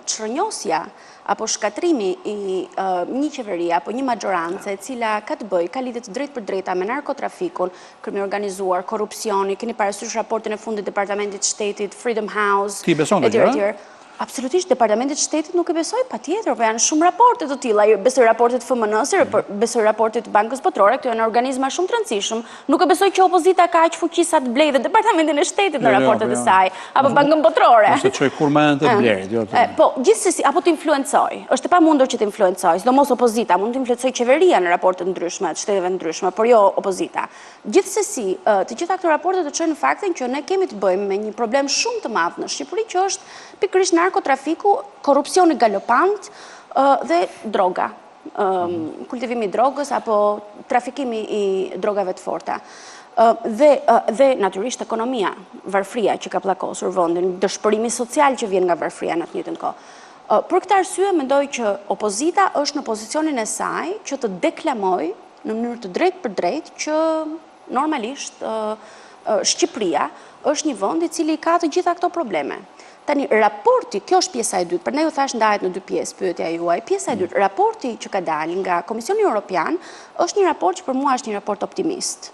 çrrënjosja apo shkatrimi i një qeveri apo një majorancë e cila ka të bëjë, ka lidhje të drejtë për drejta me narkotrafikun, krimi organizuar, korrupsioni, keni parasysh raportin e fundit të Departamentit të Shtetit, Freedom House, Ti beson të gjë? Absolutisht, Departamentit të Shtetit nuk e besoj, patjetër, po janë shumë raporte të tilla, besoj raportet FMN-s, besoj raportet të Bankës Botrore, këto janë organizma shumë të rëndësishëm. Nuk e besoj që opozita ka aq fuqi sa të blejë dhe Departamentin e Shtetit në raportet e saj, apo Bankën Botrore. Ose çoj kurmën të blerit, po, gjithsesi, apo të influencoj. Është e pamundur që të influencoj, sidomos opozita, mund të influencoj qeveria në raporte të ndryshme, të shteteve ndryshme, por jo opozita. Gjithsesi, të gjitha këto raporte të çojnë në faktin që ne kemi të bëjmë me një problem shumë të madh në Shqipëri, që është pikërisht narkotrafiku, korrupsioni galopant dhe droga. Kultivimi i drogës apo trafikimi i drogave të forta. Dhe natyrisht ekonomia, varfria që ka pllakosur vendin, dëshpërimi social që vjen nga varfria në të njëjtën kohë. Për këtë arsye mendoj që opozita është në pozicionin e saj që të deklamojë në mënyrë të drejtë për drejtë që normalisht Shqipëria është një vend i cili ka të gjitha këto probleme. Tani, raporti, kjo është pjesa e dytë, për ne ju thash ndahet në 2 pjesë pyetja juaj. Pjesa e dytë, raporti që ka dalë nga Komisioni Evropian është një raport që për mua është një raport optimist.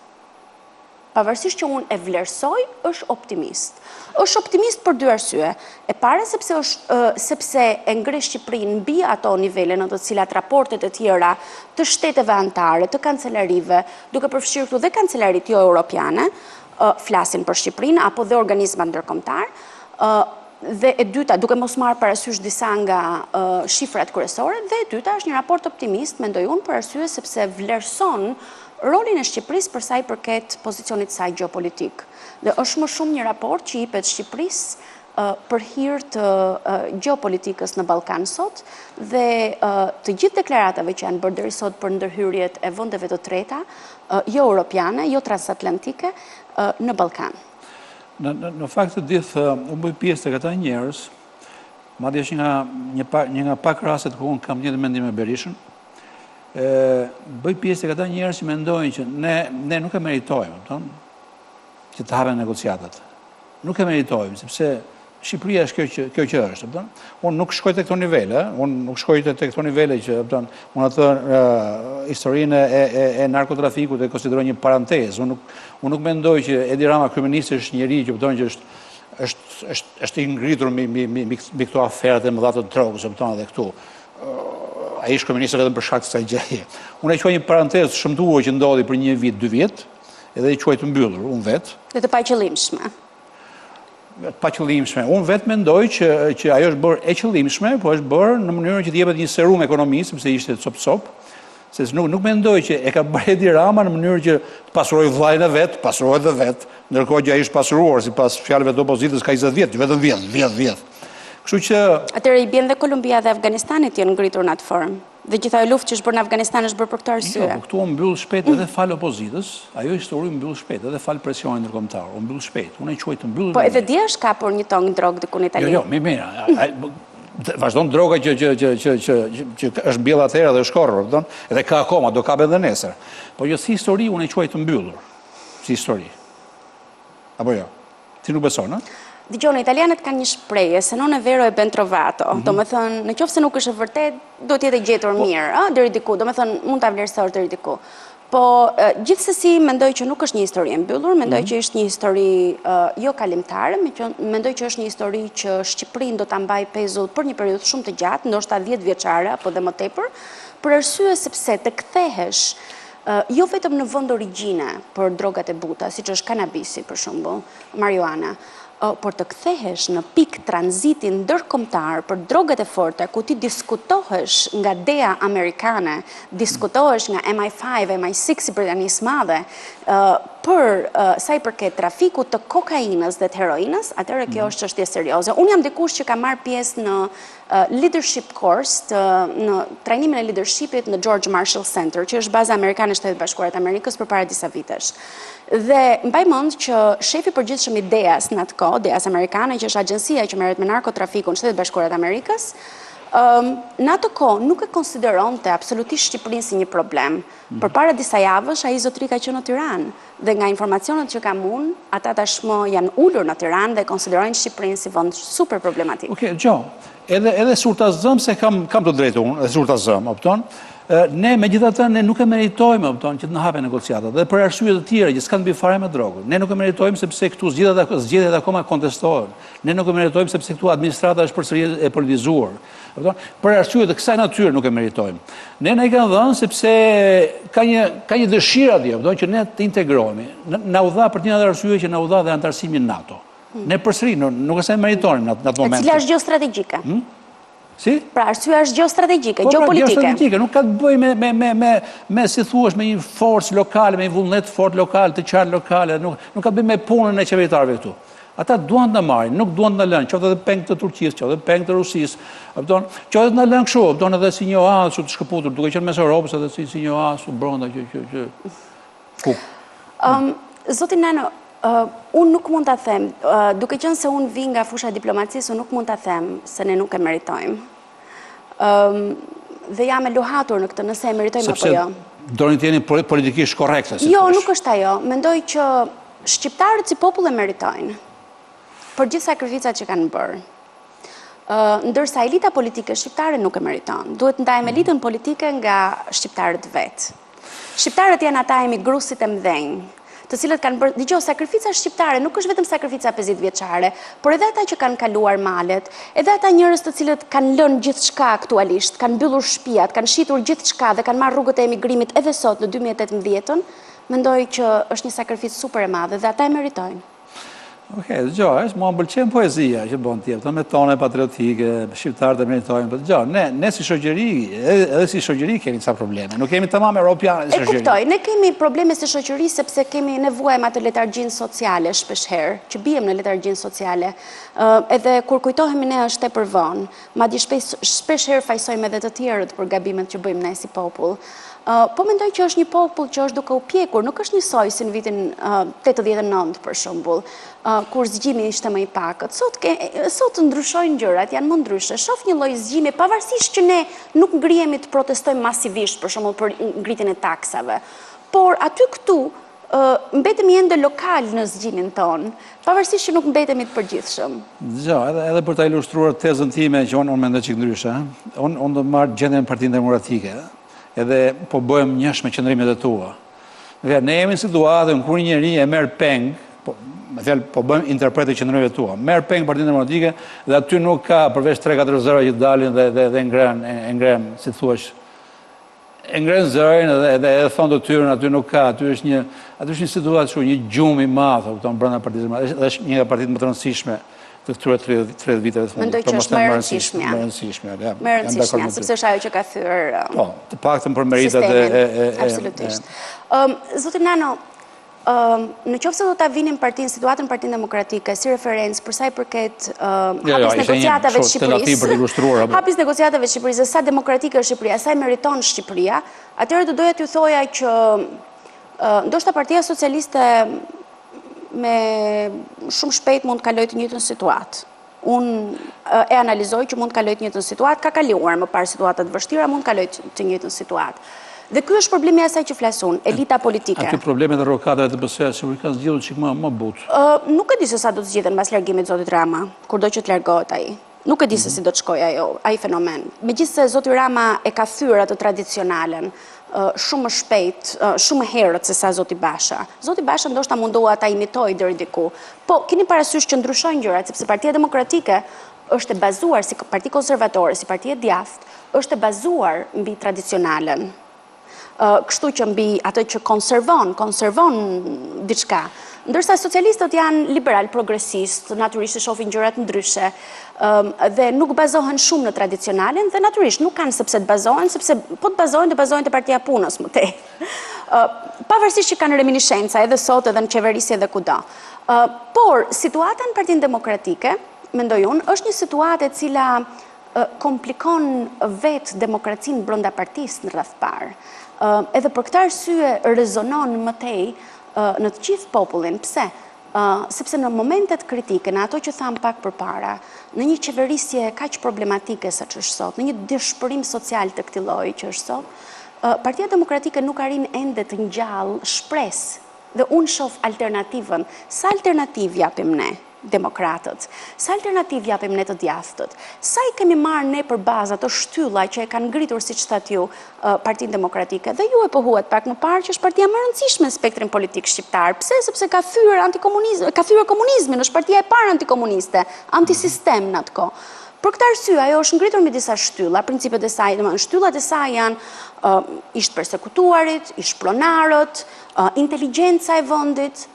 Pavarësisht që unë e vlerësoj, është optimist. Është optimist për 2 arsye. E para sepse e ngre Shqipërinë mbi ato nivele në të cilat raportet e tjera të shteteve anëtare, të kancelarive, duke përfshirë këtu dhe kancelarit jo europiane, flasin për Shqipërinë apo dhe organizma ndërkombëtar. Dhe e dyta, duke mos marrë parasysh disa nga shifrat kryesore, dhe e dyta është një raport optimist, mendoj unë, për arsye sepse vlerëson rolin e Shqipërisë për sa i përket pozicionit saj gjeopolitik. Dhe është më shumë një raport që i jepet Shqipërisë për hir të gjeopolitikës në Ballkan sot dhe të gjithë deklaratave që janë bërë deri sot për ndërhyrjet e vendeve të treta, jo europiane, jo transatlantike, në Ballkan. Në fakt të gjithë, unë bëj pjesë të këta njerëz, madje është një nga pak rastet ku unë kam një mendim me Berishën, bëj pjesë të këta njerëz që mendojnë që ne nuk e meritojmë, që të hapen negociatat. Nuk e meritojmë, sepse Shqipëria është kjo që është. Unë nuk shkoj të këto nivele, që unë atë historinë e narkotrafikut e konsideroj një parantezë. Unë nuk mendoj që Edi Rama kryeministri është njeri që është i ngritur mbi këto aferet e mëdha të drogës, edhe këtu. ai ish-ministri vetëm për shkak të kësaj gjëje. Unë e quaj një parantezë shëmtuar që ndodhi për 1 vit, 2 vjet, edhe e quaj të mbyllur, unë vetë. Dhe të paqëllimshme. Paqëllimshme. Unë vetë mendoj që ajo është bërë e qëllimshme, po është bërë në mënyrë që të jepet një serum ekonomisë, sepse ishte cop-cop, se nuk mendoj që e ka bërë Edi Rama në mënyrë që të pasuroj vllajën e vet, pasurohet dhe vet, ndërkohë që ai është pasuruar sipas fjalëve të opozitës ka 20 vjet, vetëm 10 vjet. Kështu që atëherë i bën dhe Kolumbia dhe Afganistanit janë ngritur në atë formë. Dhe gjithë ajo luftë që është bërë në Afganistan është bërë për këtë arsye. Jo, këtu u mbyll shpejt edhe fal opozitës, ajo histori u mbyll shpejt edhe fal presionin ndërkombëtar, u mbyll shpejt. Unë e quaj të mbyllur. Po edhe dia është kapur një tong drog diku në Itali. Jo, mirë. Vazhdon droga që është mbjell atëherë dhe është korrur, edhe ka akoma, do kapet edhe nesër. Po jo si histori unë e quaj të mbyllur. Si histori. Apo jo? Ti nuk beson, a? Dgjoni, italianët kanë një shprehje, se non è vero e ben trovato. Domethënë, nëse nuk është e vërtet, do të jetë gjetur mirë, deri diku. Domethënë, mund ta vlerësosh deri diku. Po gjithsesi mendoj që nuk është një histori e mbyllur, mendoj që është një histori jo kalimtare, mendoj që është një histori që Shqipërinë do ta mbajë pezull për një periudhë shumë të gjatë, ndoshta 10 vjeçare apo dhe më tepër, për arsye sepse të kthehesh jo vetëm në vend origjine për drogat e buta, siç është kanabisi për shembull, marijuana, por të kthehesh në pikë tranziti ndërkombëtar për drogat e forta, ku ti diskutohesh nga DEA amerikane, diskutohesh nga MI5, MI6 i Britanisë Madhe, për sa i përket trafikut të kokainës dhe të heroinës, atëherë kjo është çështje serioze. Unë jam dikush që ka marrë pjesë në leadership course, në trajnimin e leadershipit në George Marshall Center, që është baza amerikane e Shtetit Bashkuar të Amerikës përpara disa vitesh. Dhe mbaj mend që shefi përgjithshëm i DEA-s në atë kohë, DEA-s amerikane, që është agjencia që merret me narkotrafikun në Shtetet Bashkuara të Amerikës, në atë kohë nuk e konsideronte absolutisht Shqipërinë si një problem. Përpara disa javësh ai zotëri ka qenë në Tiranë dhe nga informacionet që kam unë, ata tashmë janë ulur në Tiranë dhe konsiderojnë Shqipërinë si vend super problematik. Okej, edhe surtazëm se kam të drejtë unë, edhe surtazëm, opton. Ne megjithatë ne nuk e meritojmë opton që të na hapen negociatat dhe për arsye të tjera që s'kan mbi fare me drogën. Ne nuk e meritojmë sepse këtu zgjedhjet akoma kontestohen. Ne nuk e meritojmë sepse këtu administrata është përsëri e politizuar. Për arsye të kësaj natyre nuk e meritojmë. Ne i kanë dhënë sepse ka një dëshirë atje, që ne të integrohemi. Na u dha për një arsye që na u dha dhe antarësimi në NATO. Ne përsëri nuk e meritojmë në atë moment. Cila është gjeostrategjike? Si? Pra, arsyeja është gjeostrategjike, geopolitike. Geostrategjike, nuk ka të bëjë me si thuash, me një forcë lokale, me një vullnet fort lokal, të qartë lokale, nuk ka të bëjë me punën e qeveritarëve këtu. Ata duan të marrin, nuk duan të na lënë, qoftë edhe peng të Turqisë, qoftë edhe peng të Rusisë, qoftë edhe të na lënë kështu, edhe si një oazë të shkëputur, duke qenë mes Europës edhe si një oazë brenda që. Zoti Nano, unë nuk mund ta them, duke qenë se unë vi nga fusha e diplomacisë, unë nuk mund ta them se ne nuk e meritojmë. Dhe jam e luhatur në këtë, nëse e meritojmë apo jo. Sepse doni të jeni politikisht korrekte. Jo, nuk është ajo. Mendoj që shqiptarët si popull e meritojnë për gjithë sakrificat që kanë bërë. Ndërsa elita politike shqiptare nuk e meriton. Duhet ndajmë elitën politike nga shqiptarët vetë. Shqiptarët janë ata emigrusit e mdhenj, të cilët kanë bërë, dëgjoj, sakrifica shqiptare nuk është vetëm sakrifica 50 vjeçare, por edhe ata që kanë kaluar malet, edhe ata njerëz të cilët kanë lënë gjithçka aktualisht, kanë mbyllur shtëpiat, kanë shitur gjithçka dhe kanë marrë rrugët e emigrimit edhe sot në 2018-ën, mendoj që është një sakrificë super e madhe dhe ata e meritojnë. Okej, dëgjoj, mua më pëlqen poezia që bën tjetër, me tone patriotike, shqiptarët e meritojnë, por dëgjoj, ne si shoqëri, edhe si shoqëri kemi ca probleme. Nuk kemi tamam europiane si shoqëri. E kuptoj, ne kemi probleme si shoqëri sepse kemi nevojë atë letargjinë sociale shpeshherë, që bijem në letargjinë sociale. Edhe kur kujtohemi ne është tepër vonë, madje shpeshherë fajsojmë edhe të tjerët për gabimet që bëjmë ne si popull. Po mendoj që është një popull që është duke u pjekur, nuk është njësoj si në vitin 89 për shembull, kur zgjimi ishte më i pakët. Sot ndryshojnë gjërat, janë më ndryshe. Shoh një lloj zgjimi pavarësisht që ne nuk ngrihemi të protestojmë masivisht për shembull për ngritjen e taksave. Por aty këtu mbetemi ende lokal në zgjimin tonë, pavarësisht që nuk mbetemi të përgjithshëm. Edhe për ta ilustruar tezën time që unë mendoj çik ndryshe, unë do marr gjendjen e Partisë Demokratike. Edhe po bëhem njësh me qëndrimet e tua. Ne jemi në situatën kur një njeri e merr peng, me fjalë, po bëjmë interpretë të qëndrojve tua. Merë peng Partinë Demokratike dhe aty nuk ka përveç 3-4 zëra që dalin dhe ngren, si thuash, e ngren zërin dhe thonë të tyrën, aty nuk ka, aty është një situatë shumë, një gjumë i madh, kupton, brenda Partisë Demokratike, dhe është një nga partitë më të rëndësishme të këtyre 30 viteve të fundit. Mendoj që është më rëndësishme. Më rëndësishme, sepse është ajo që ka thyer. Po, të paktën për meritat e absolutisht. Zoti Nano, në qoftë se do ta vinim situatën Partinë Demokratike si referencë për sa i përket hapjes negociatave të Shqipërisë. Hapjes negociatave të Shqipërisë, sa demokratike është Shqipëria, sa i meriton Shqipëria, atëherë do doja t'ju thoja që ndoshta Partia Socialiste me shumë shpejt mund të kalojë të njëjtën situatë. Unë e analizoj që mund të kalojë të njëjtën situatë, ka kaluar më parë situata të vështira, mund të kalojë të njëjtën situatë. Dhe ky është problemi i asaj që flasun, elita politike. Aty problemet e rrokatave të BSE-s sigurisht kanë zgjidhur çik më butë. Nuk e di se sa do të zgjidhen mbas largimit zotit Rama, kurdo që të largohet ai. Nuk e di se si do të shkojë ai fenomen. Megjithëse zoti Rama e ka thyer atë tradicionalen shumë më shpejt, shumë herët se sa zoti Basha. Zoti Basha ndoshta mundoha ta imitoj deri diku. Po keni parasysh që ndryshojnë gjërat, sepse Partia Demokratike është e bazuar si parti konservatore, si parti e djathtë, është e bazuar mbi tradicionalen. Kështu që mbi atë që konservon diçka. Ndërsa socialistët janë liberal progresist, natyrisht shohin gjërat ndryshe dhe nuk bazohen shumë në tradicionalen dhe natyrisht nuk kanë sepse të bazohen, sepse po të bazohen të Partia Punës më tej. Pavarësisht që kanë reminiscenca edhe sot edhe në qeverisje edhe kudo. Por situata në Partinë Demokratike, mendoj unë, është një situatë e cila komplikon vetë demokracinë brenda partisë në rreth parë. Edhe për këtë arsye rezonon më tej në të gjithë popullin. Pse? Sepse në momentet kritike, në ato që tham pak përpara, në një qeverisje kaq problematike sa që është sot, në një dëshpërim social të këtij lloji që është sot, Partia Demokratike nuk arrin ende të ngjall shpresë. Dhe unë shoh alternativën. Sa alternativë japim ne? Demokratët. Sa alternativë japim ne të djathtët? Sa i kemi marrë ne për bazë ato shtylla që e kanë ngritur siç thatë ju Partinë Demokratike? Dhe ju e pohuat pak më parë që është partia më e rëndësishme në spektrin politik shqiptar. Pse? Sepse ka thyer komunizmin, është partia e parë antikomuniste, antisistem në atë kohë. Për këtë arsye, ajo është ngritur me disa shtylla, principet e saj, shtyllat e saj janë ish persekutuarit, ish pronarët, inteligjenca e vendit.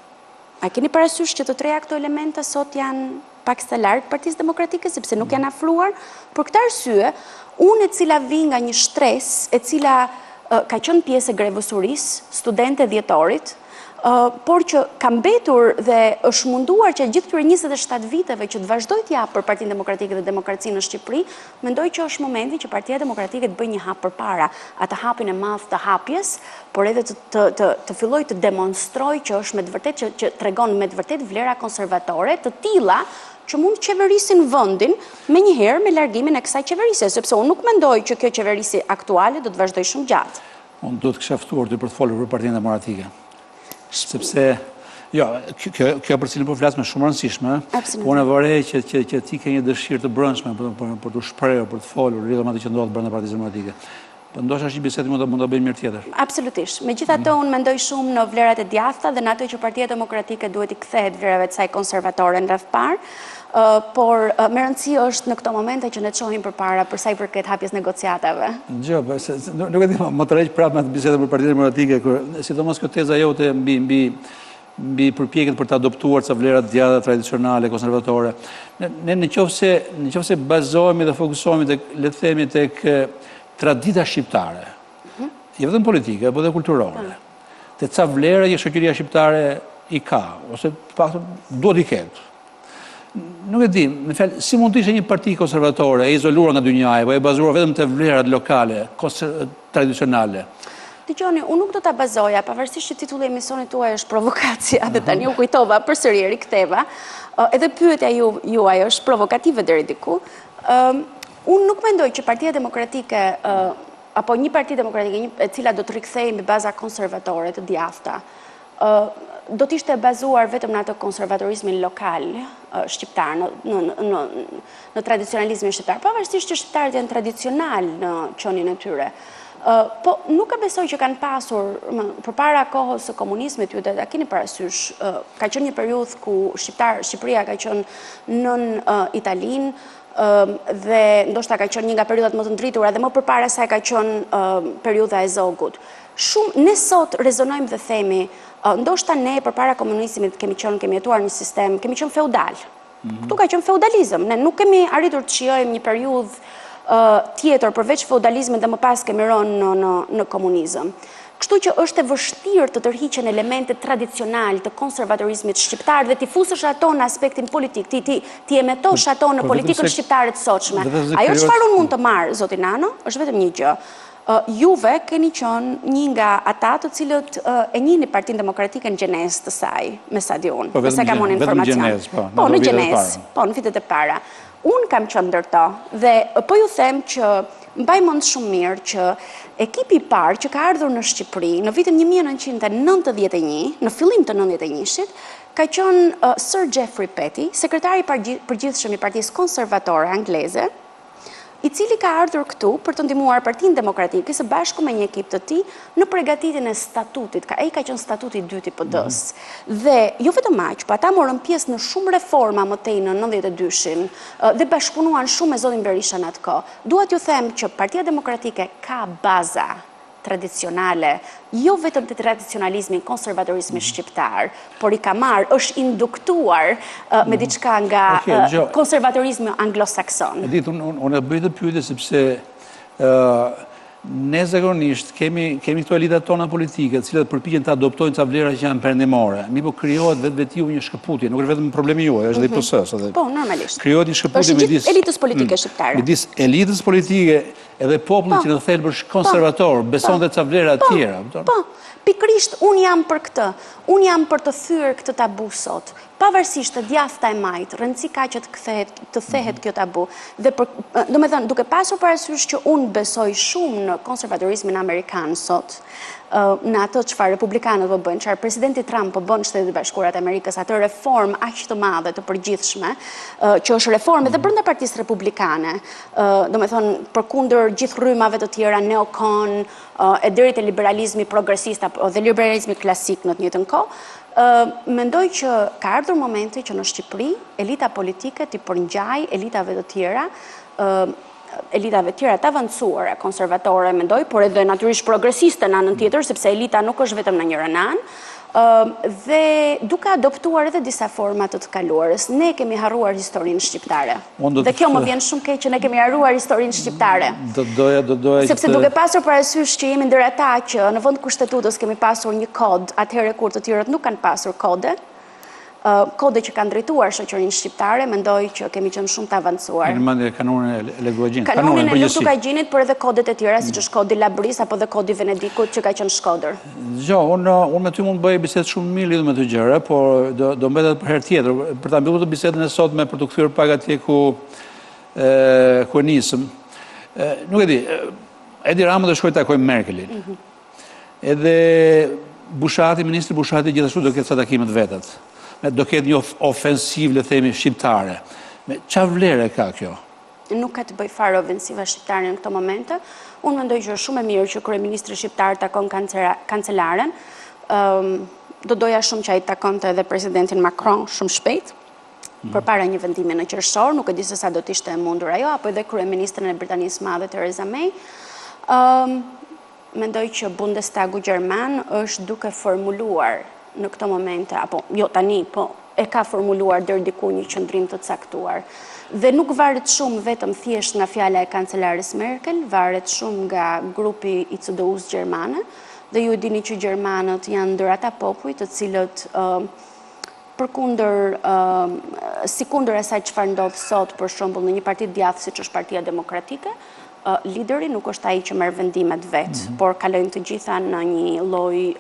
A keni parasysh që të treja këto elementa sot janë pak sa larg Partisë Demokratike, sepse nuk janë afruar? Për këtë arsye, unë e cila vi nga një shtres, e cila ka qenë pjesë e grevësurisë, studente dhjetorit, por që ka mbetur dhe është munduar që gjithë këtyre 27 viteve që të vazhdoj të japë për Partinë Demokratike dhe demokracinë në Shqipëri, mendoj që është momenti që Partia Demokratike të bëjë një hap përpara, atë hapin e madh të hapjes, por edhe të filloj të demonstroj që është me të vërtet që tregon me të vërtet vlera konservatore të tilla që mund të qeverisin vendin me njëherë me largimin e kësaj qeverisje, sepse unë nuk mendoj që kjo qeverisi aktuale do të vazhdoj shumë gjatë. Unë do të kisha ftuar ty për të folur për Partinë Demokratike. Sepse, jo, kjo për cilën po flas më shumë rëndësishme, unë e vërej që ti ke një dëshirë të brendshme për të shprehur, për të folur, rreth atë që ndodh brenda Partisë Demokratike. Po ndoshta është një bisedë mund ta bëjmë mirë tjetër. Absolutisht. Megjithatë unë mendoj shumë në vlerat e djathta dhe në ato që Partia Demokratike duhet i kthehet vlerave të saj konservatore në rreth parë. Por me rëndësi është në këto momente që ne çohim përpara për sa i përket hapjes negociatave. Nuk e di, më tërheq prapë me atë bisedë për Partinë Demokratike, sidomos kjo teza jote mbi përpjekjet për të adoptuar ca vlera të djatha tradicionale, konservatore. Ne në qoftë se bazohemi dhe fokusohemi le të themi tek tradita shqiptare, jo vetëm politike, por edhe kulturore. Te ca vlera që shoqëria shqiptare i ka, ose paktën duhet i ketë. Nuk e di, në fjalë, si mund të ishte një parti konservatore e izoluar nga dynjaja, po e bazuar vetëm te vlerat lokale, tradicionale. Dgjoni, unë nuk do ta bazoja, pavarësisht që titulli i emisionit tuaj është Provokacija, dhe tani u kujtova përsëri riktheva, edhe pyetja juaj është provokative deri diku. Unë nuk mendoj që Partia Demokratike apo një parti demokratike e cila do të rikthehej mbi baza konservatore të djathta do t'ishte bazuar vetëm në atë konservatorizmin lokal shqiptar, në tradicionalizmin shqiptar, pavarësisht që shqiptarët janë tradicional në qonin e tyre. Po nuk e besoj që kanë pasur, përpara kohës së komunizmit, ju ta keni parasysh, ka qenë një periudhë ku Shqipëria ka qenë nën Italinë, dhe ndoshta ka qenë një nga periudhat më të ndritura dhe më përpara saj ka qenë periudha e zogut. Ne sot rezonojmë dhe themi, ndoshta ne përpara komunizmit kemi jetuar një sistem, kemi qenë feudal. Këtu ka qenë feudalizëm, ne nuk kemi arritur të shijojmë një periudhë tjetër përveç feudalizmit dhe më pas kemi rënë në komunizëm. Kështu që është e vështirë të tërhiqen elemente tradicional të konservatorizmit shqiptar dhe t'i fusësh ato në aspektin politik, t'i emetosh ato në politikën shqiptare të sotshme. Ajo çfarë unë mund të marr, zoti Nano, është vetëm një gjë. Juve keni qenë një nga ata të cilët e njihni Partinë Demokratike në gjenesë të saj, me sa di unë, nëse kam unë informacion. Po, në gjenesë, po, në vitet e para. Unë kam qenë ndër to dhe po ju them që mbaj mend shumë mirë që ekipi i parë që ka ardhur në Shqipëri në vitin 1991, në fillim të 91-shit, ka qenë Sir Geoffrey Petty, sekretari i përgjithshëm i Partisë Konservatore Angleze, i cili ka ardhur këtu për të ndihmuar Partinë Demokratike së bashku me një ekip të tij në përgatitjen e statutit. Ai ka qenë statuti i dytë i PD-s. Dhe jo vetëm aq, po ata morën pjesë në shumë reforma më tej në 92-shin dhe bashkëpunuan shumë me zotin Berisha në atë kohë. Dua t'ju them që Partia Demokratike ka baza tradicionale, jo vetëm të tradicionalizmi, konservatorizmi shqiptar, por i ka marrë, është induktuar me diçka nga konservatorizmi anglosakson. Edith, unë e bëj të pyetje sepse ne zakonisht kemi këto elitat tona politike, të cilat përpiqen të adoptojnë ca vlera që janë perëndimore. Po krijohet vetiu një shkëputje, nuk është vetëm problemi juaj, është dhe i PS-s. Po, normalisht. Krijohet një shkëputje midis elitës politike shqiptare. Midis elitës politike edhe popullit që në thelb është konservator, beson dhe ca vlera të tjera. Po, pikrisht unë jam për këtë. Unë jam për të thyer këtë tabu sot. Pavarësisht të djathta e majt, rëndësi ka që të thehet kjo tabu. Dhe domethënë, duke pasur parasysh që unë besoj shumë në konservatorizmin amerikan sot, në atë çfarë republikanët po bëjnë, çfarë presidenti Trump po bën në Shtetet e Bashkuara të Amerikës, atë reformë aq të madhe të përgjithshme, që është reformë edhe brenda Partisë Republikane, domethënë përkundër gjithë rrymave të tjera neokon, e deri te liberalizmi progresist dhe liberalizmi klasik në të njëjtën kohë, mendoj që ka ardhur momenti që në Shqipëri elita politike t'i përngjaj elitave të tjera të avancuara, konservatore, mendoj, por edhe natyrisht progresiste në anën tjetër, sepse elita nuk është vetëm në njërin anë, dhe duke adoptuar edhe disa forma të kaluarës. Ne kemi harruar historinë shqiptare. Dhe kjo më vjen shumë keq që ne kemi harruar historinë shqiptare. Sepse duke pasur parasysh që jemi ndër ata që në vend kushtetues kemi pasur një kod, atëherë kur të tjerët nuk kanë pasur kode që kanë drejtuar shoqërinë shqiptare, mendoj që kemi qenë shumë të avancuar. Në mendje kanonin e Lutukagjinit. Kanonin e Lutukagjinit, por edhe kodet e tjera, siç është kodi Labris apo dhe kodi Venedikut që ka qenë Shkodër. Unë me ty mund të bëj bisedë shumë mirë lidhur me të gjëra, por do mbetet për herë tjetër. Për ta mbyllur të bisedën e sotme për të kthyer pak atje ku nisëm. Nuk e di, Edi Rama do shkojë të takojë Merkelin. Edhe ministri Bushati gjithashtu do ketë sa takime të vetat. Do ketë një ofensiv, le themi, shqiptare. Qa vlere ka kjo? Nuk ka të bëj fare ofensiva shqiptare në këto momente. Unë mendoj që është shumë e mirë që kryeministri shqiptar takon kancelaren. Do doja shumë që ai takonte edhe presidentin Macron shumë shpejt, përpara një vendimi në qershor, nuk e di se sa do të ishte e mundur ajo, apo edhe kryeministrin e Britanisë Madhe Theresa May. Mendoj që Bundestagu Gjerman është duke formuluar në këto momente, apo jo tani, po e ka formuluar deri diku një qëndrim të caktuar. Dhe nuk varet shumë vetëm thjesht nga fjala e kancelares Merkel, varet shumë nga grupi i CDU-s gjermane, dhe ju dini që gjermanët janë ndër ata popull të cilët sikundër asaj çfarë ndodh sot, për shembull në një parti djathtë siç është Partia Demokratike, lideri nuk është ai që merr vendimet vet, por kalojnë të gjitha në një lloj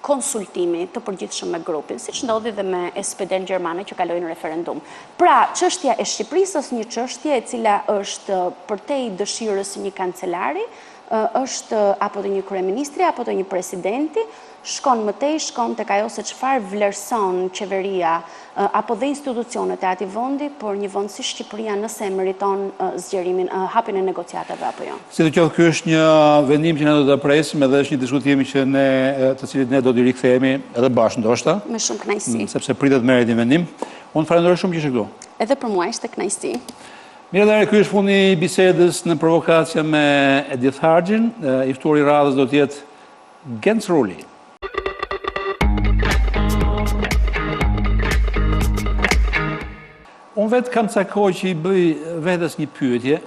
konsultimi të përgjithshëm me grupin, siç ndodhi dhe me SPD-n gjermane që kaloi në referendum. Pra, çështja e Shqipërisë është një çështje e cila është përtej dëshirës së një kancelari, është apo të një kryeministri, apo të një presidenti, shkon mëtej, shkon tek ajo se çfarë vlerëson qeveria apo dhe institucionet e atij vendi, por një vend si Shqipëria nëse meriton zgjerimin, hapjen e negociatave apo jo. Si të qoftë, ky është një vendim që ne do ta presim edhe është një diskutim që të cilit ne do t'i rikthehemi edhe bashkë ndoshta. Me shumë kënaqësi. Sepse pritet merret një vendim. Unë falenderoj shumë që ishe këtu. Edhe për mua ishte kënaqësi. Mirë dhe ky është fundi i bisedës në Provokacija me Edith Harxhin. I ftuari i radhës do të jetë Genc Ruli. Unë vetë kam cakoj që i bëj vetes një pyetje,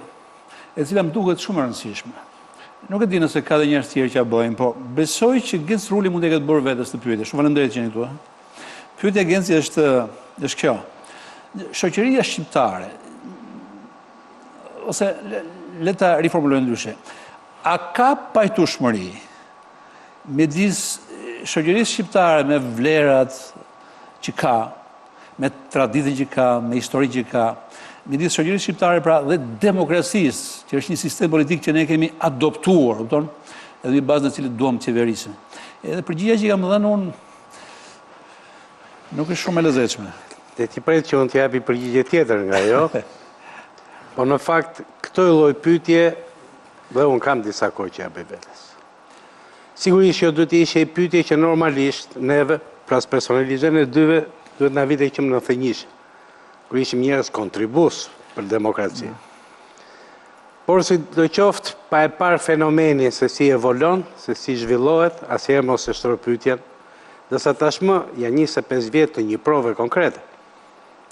e cila më duket shumë e rëndësishme. Nuk e di nëse ka dhe njerëz tjerë që ja bëjnë, po besoj që Genc Ruli mund të ketë bërë vetes të pyetje. Shumë faleminderit që jeni këtu. Pyetja e Genci është kjo. Shoqëria shqiptare, ose le ta riformulojmë ndryshe, a ka pajtueshmëri midis shoqërisë shqiptare me vlerat që ka, me traditën që ka, me historinë që ka, midis shoqërisë shqiptare pra dhe demokracisë, që është një sistem politik që ne kemi adoptuar, kupton? Edhe në bazën e cilit duam të qeverisim. Edhe përgjigjja që kam dhënë unë nuk është shumë e lezetshme. Dhe ti pret që unë t'japi përgjigje tjetër nga jo, po në fakt këto lloj pyetje dhe unë kam disa kohë që ja bëj vetes. Sigurisht që duhet të ishte një pyetje që normalisht neve, pras personalizhe në dyve, duhet na vite që më në thënjish, kur ishim njerëz kontribues për demokraci. Por si do qoftë, pa e parë fenomenin se si evolon, se si zhvillohet, asnjëherë mos e shtroj pyetjen, dhe sa tashmë janë 25 vjet të një prove konkrete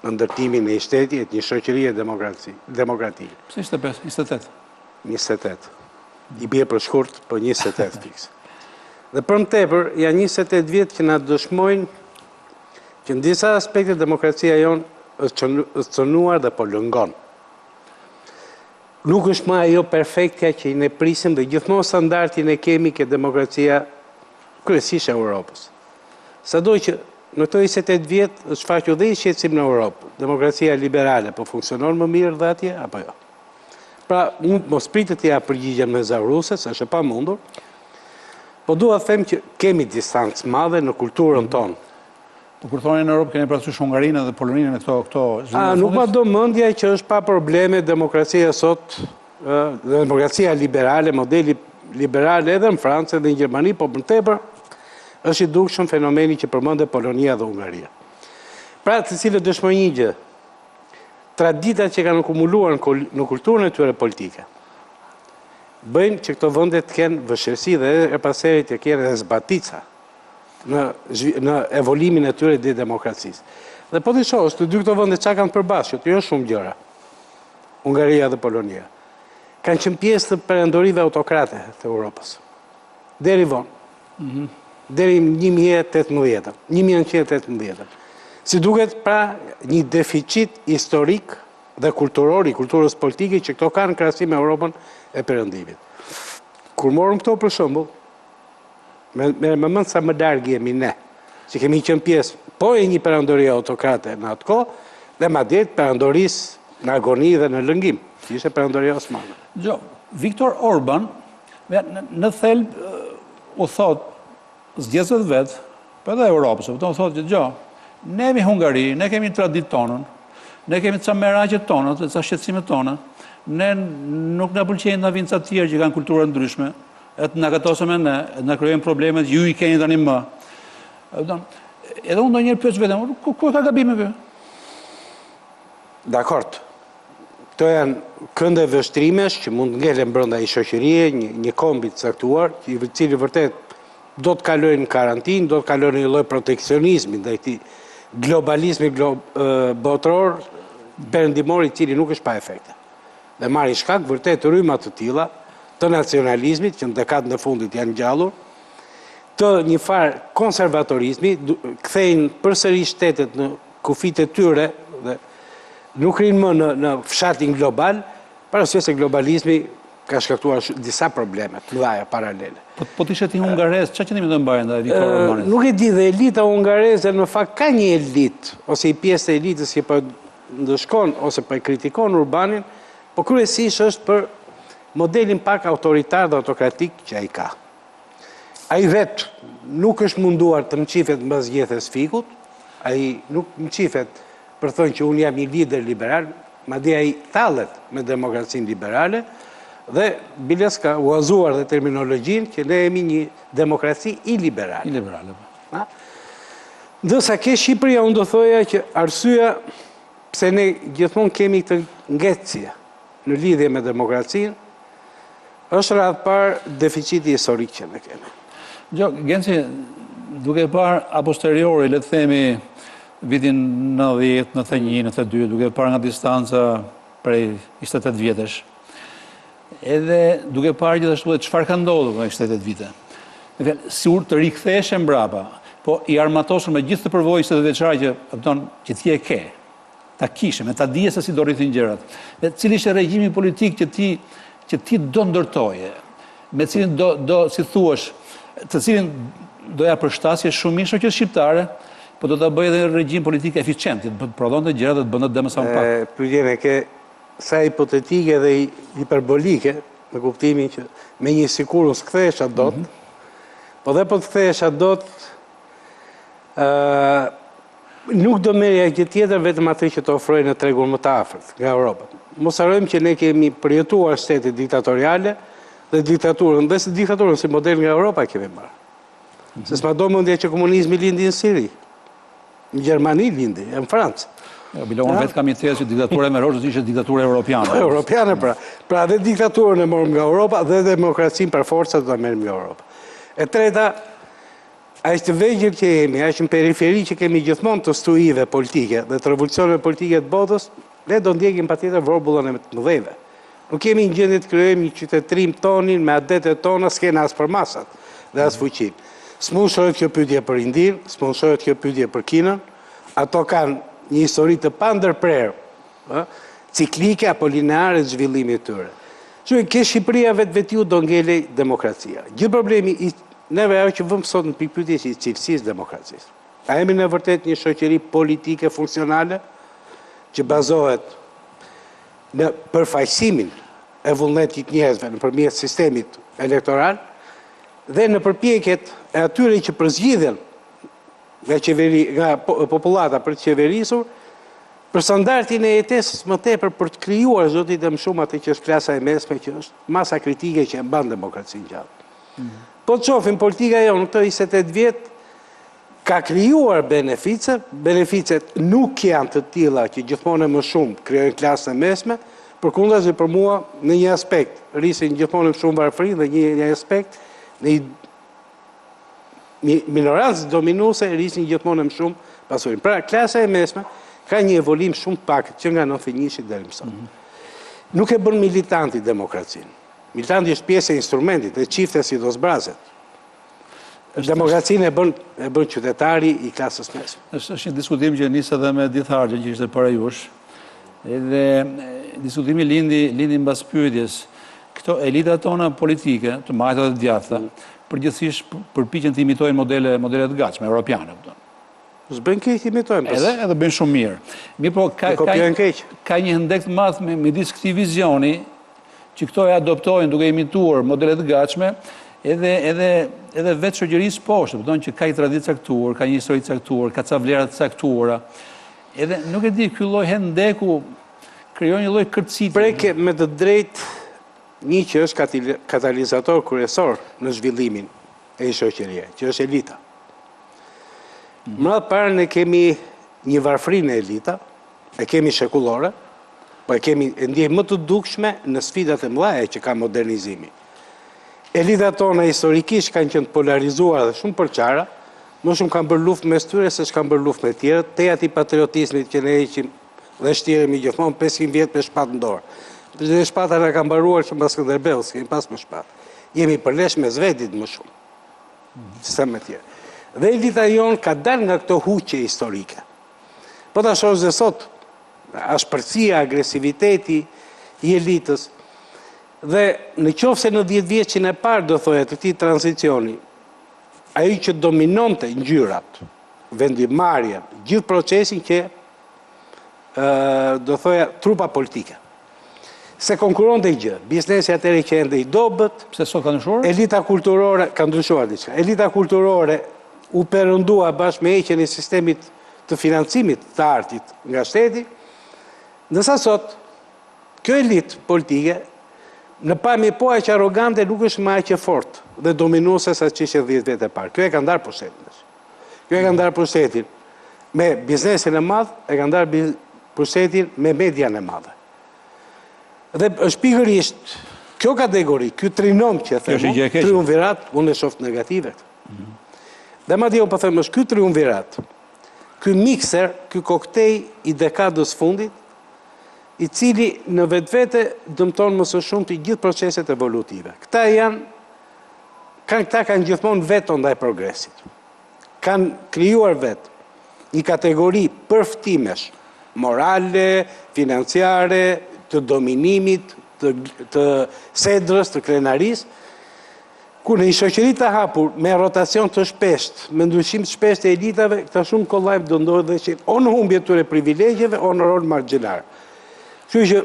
në ndërtimin e shtetit, një shoqërie demokratike. Pse 25, 28? 28. I bie për shkurt, po 28 fiks. Dhe për më tepër, janë 28 vjet që na dëshmojnë që në disa aspekte demokracia jonë është cënuar dhe po lëngon. Nuk është më ajo perfektja që i ne prisim dhe gjithmonë standardin e kemi ke demokracia kryesisht e Europës. Sado që në këto 28 vjet është shfaqur dhe i shqetësim në Europë. Demokracia liberale po funksionon më mirë dhe atje apo jo? Pra, unë mos pritet të ja përgjigjem me zarruse, se është e pamundur, po dua të them që kemi distancë madhe në kulturën tonë. Po kur thonë në Europë keni parasysh Hungarinë dhe Poloninë në këto zhvillime. Nuk ma do mendja që është pa probleme demokracia sot, demokracia liberale, modeli liberale edhe në Francë edhe në Gjermani, po për tepër është i dukshëm fenomeni që përmendë Polonia dhe Hungaria. Pra të cilët dëshmojnë një gjë, traditat që kanë akumuluar në kulturën e tyre politike, bëjnë që këto vende të kenë vështirësi dhe e paseri të kenë edhe zbatica në evolimin e tyre dhe demokracisë. Dhe po të shohësh, të dy këto vende çka kanë përbashkët, jo shumë gjëra, Hungaria dhe Polonia, kanë qenë pjesë të perandorive autokrate të Europës. Deri vonë. Deri 1918. Si duket pra një deficit historik dhe kulturor i kulturës politike që këto kanë në krahasim me Europën e Perëndimit. Kur morëm këto për shembull, me mend sa më larg jemi ne, që kemi qenë pjesë po e një perandorie autokrate në atë kohë dhe madje perandorisë në agoni dhe në lëngim, që ishte perandoria osmane. Jo, Viktor Orban në thelb u thot zgjedhët vetë, për edhe Europës, u thotë që ne kemi Hungari, ne kemi traditë tonën, ne kemi ca merakjet tonët, ca shqetësimet tonë, ne nuk na pëlqejnë na vinë ca tjerë që kanë kulturë ndryshme, e të na gatosëm e ne, na krijojnë problemet, ju i keni tani më. Edhe unë ndonjëherë pyes vetëm, ku ka gabime ky? Dakord. Këto janë kënde vështrimesh që mund ngelen brenda një shoqërie, një kombi të caktuar, i cili vërtet do të kalojnë në karantinë, do të kalojnë një lloj proteksionizmi ndaj këtij globalizmi botror perëndimor i cili nuk është pa efekte. Dhe marrin shkak vërtet rryma të tilla të nacionalizmit që në dekadën e fundit janë ngjallur, të një farë konservatorizmi, kthejnë përsëri shtetet në kufit e tyre dhe nuk rinë më në fshatin global, parasysh se globalizmi ka shkaktuar disa probleme të mëdha paralele. Po t'ishe ti hungarez, çfarë qëndrimi do mbajnë ndaj Viktor Orbanit? Nuk e di, dhe elita hungareze në fakt ka një elit, ose i pjesë të elitës që po ndëshkon ose po e kritikon Orbanin, po kryesisht është për modelin pak autoritar dhe autokratik që ai ka. Ai vetë nuk është munduar të mqifet mbas gjethes fikut, ai nuk mqifet për thënë që unë jam një lider liberal, madje ai thallet me demokracinë liberale, dhe biles ka uazuar dhe terminologjin që ne jemi një demokraci iliberale. Iliberale. Ndërsa ke Shqipëria, unë do thoja që arsyeja pse ne gjithmonë kemi këtë ngjecje në lidhje me demokracinë, është radhë parë deficiti historik që ne kemi. Genci, duke parë a posteriori, le të themi vitin 90, 91, 92, duke parë nga distanca prej 28 vjetesh, edhe duke parë gjithashtu edhe çfarë ka ndodhur me 28 vite. Si të riktheshe mbrapa, po i armatosur me gjithë të përvojësit dhe veçare që ti e ke, ta kishe, me ta dije se si do rrithin gjërat. Dhe cili ishte regjimi politik që ti do ndërtoje, me cilin si thuash, të cilin doja përshtasje shumë shoqërisë shqiptare, po do ta bëjë edhe regjim politik eficient, të prodhonte gjërat dhe të bënte më sa më pak. Pyetjen e ke sa hipotetike dhe hiperbolike, në kuptimin që me një sikurus kthehesha dot, po dhe po të kthehesha dot, nuk do merrja gjë tjetër vetëm atë që të ofrojnë në tregun më të afërt nga Europa. Mos harrojmë që ne kemi përjetuar shtete diktatoriale dhe diktaturën, dhe diktaturën si model nga Europa kemi marrë. Se s'ma do mendja që komunizmi lindi në Siri, në Gjermani lindi, në Francë. Bilonë vetë kam një tezë që diktatura e Merozhës ishte diktatura europiane. Europiane pra. Pra dhe diktaturën e morëm nga Europa dhe demokracinë për forca do ta merrim nga Europa. E treta, aq të vegjël që jemi, aq në periferi që kemi gjithmonë të stuhive politike dhe të revolucioneve politike të botës, ne do ndjekim patjetër vorbullën e të mëdhejve. Nuk kemi në gjendje të krijojmë një qytetërim tonin me adetet tona, s'kena as për masat dhe as fuqi. S'mund shohet kjo pyetje për Indin, s'mund shohet kjo pyetje për Kinën. Ato kanë një histori të pandërprerë, ciklike apo lineare të zhvillimit të tyre. Që ke Shqipëria vetë do ngelej demokracia. Gjithë problemi i neve ajo që vëmë sot në pikpyetje i cilësisë demokracisë. A jemi në vërtet një shoqëri politike funksionale që bazohet në përfaqësimin e vullnetit njerëzve nëpërmjet sistemit elektoral dhe në përpjekjet e atyre që përzgjidhen nga popullata për të qeverisur, për standardin e jetesës më tepër për të krijuar çdo ditë më shumë atë që është klasa e mesme, që është masa kritike që e mban demokracinë gjatë. Po të shohim politika jonë në këto 28 vjet ka krijuar beneficet nuk janë të tilla që gjithmonë më shumë krijojnë klasën e mesme, përkundazi për mua në një aspekt rrisin gjithmonë më shumë varfëri dhe një aspekt në minorancë dominuese rrisin gjithmonë më shumë pasurinë. Pra klasa e mesme ka një evolim shumë pak që nga 91 deri më sot. Nuk e bën militanti demokracinë. Militanti është pjesë e instrumentit, e çifte si do zbrazet. Demokracinë e bën qytetari i klasës mesme. Është një diskutim që nis edhe me Edith Harxhi që ishte para jush. Edhe diskutimi lindi mbas pyetjes. Këto elita tona politike, të majta dhe djathta, përgjithsisht përpiqen të imitojnë modele të gatshme europiane. S'bën keq imitojnë. Edhe bën shumë mirë. Mirë po ka një hendek të madh midis këtij vizioni që këto e adoptojnë duke imituar modele të gatshme, edhe vetë shoqërisë poshtë, kupton që ka një traditë caktuar, ka një histori caktuar, ka ca vlera të caktuara. Edhe nuk e di, ky lloj hendeku krijon një lloj kërcitje. Preke me të drejtë një që është katalizator kryesor në zhvillimin e shoqërisë, që është elita. Më parë ne kemi një varfërinë e elita, e kemi shekullore, po e kemi ndjej më të dukshme në sfidat e mëdha që ka modernizimi. Elitat tona historikisht kanë qenë polarizuar dhe shumë përqara, më shumë kanë bërë luftë mes tyre se ç'kanë bërë luftë me tjerët, tejat i patriotizmit që ne heqim dhe shtiremi gjithmonë 500 vjet me shpatë në dorë. Dhe shpata na ka mbaruar që mbas Skënderbeut, kemi pas më shpatë. Jemi përlesh me Zvedit më shumë. Se me tjerë. Dhe elita jonë ka dalë nga këto huqe historike. Po ta shohësh dhe sot, ashpërsia, agresiviteti i elitës, dhe në qoftë se në 10 vjeçin e parë do thoya të këtij tranzicioni, ai që dominonte ngjyrat, vendimarrjen, gjithë procesin që do thoya trupa politike. Se konkuron dhe gjë, biznesi atëre që ende i dobët, Pse sot ka ndryshuar? elita kulturore, ka ndryshuar diçka, elita kulturore u perëndua bashkë me heqjen e sistemit të financimit të artit nga shteti, ndërsa sot, kjo elit politike, në pamje po aq arrogante nuk është më aq e fortë dhe dominuese sa që ishte 10 vjet e parë. Kjo e ka ndarë pushtetin. Kjo e ka ndarë pushtetin me biznesin e madh, e ka ndarë pushtetin me median e madhe. Dhe është pikërisht kjo kategori, ky trinom që themu, triumvirat, unë e shoh negative. Dhe madje unë po them është ky triumvirat, ky mikser, ky koktej i dekadës fundit, i cili në vetvete dëmton më së shumti gjithë proceset evolutive. Këta kanë gjithmonë veto ndaj progresit. Kanë krijuar vetë një kategori përftimesh, morale, financiare, të dominimit, të sedrës, të krenarisë, ku në një shoqëri të hapur, me rotacion të shpesht, me ndryshim të shpesht e elitave, këta shumë kollajmë do ndodhë dhe që o në humbje të privilegjeve, o në rol marginar. Kështu që,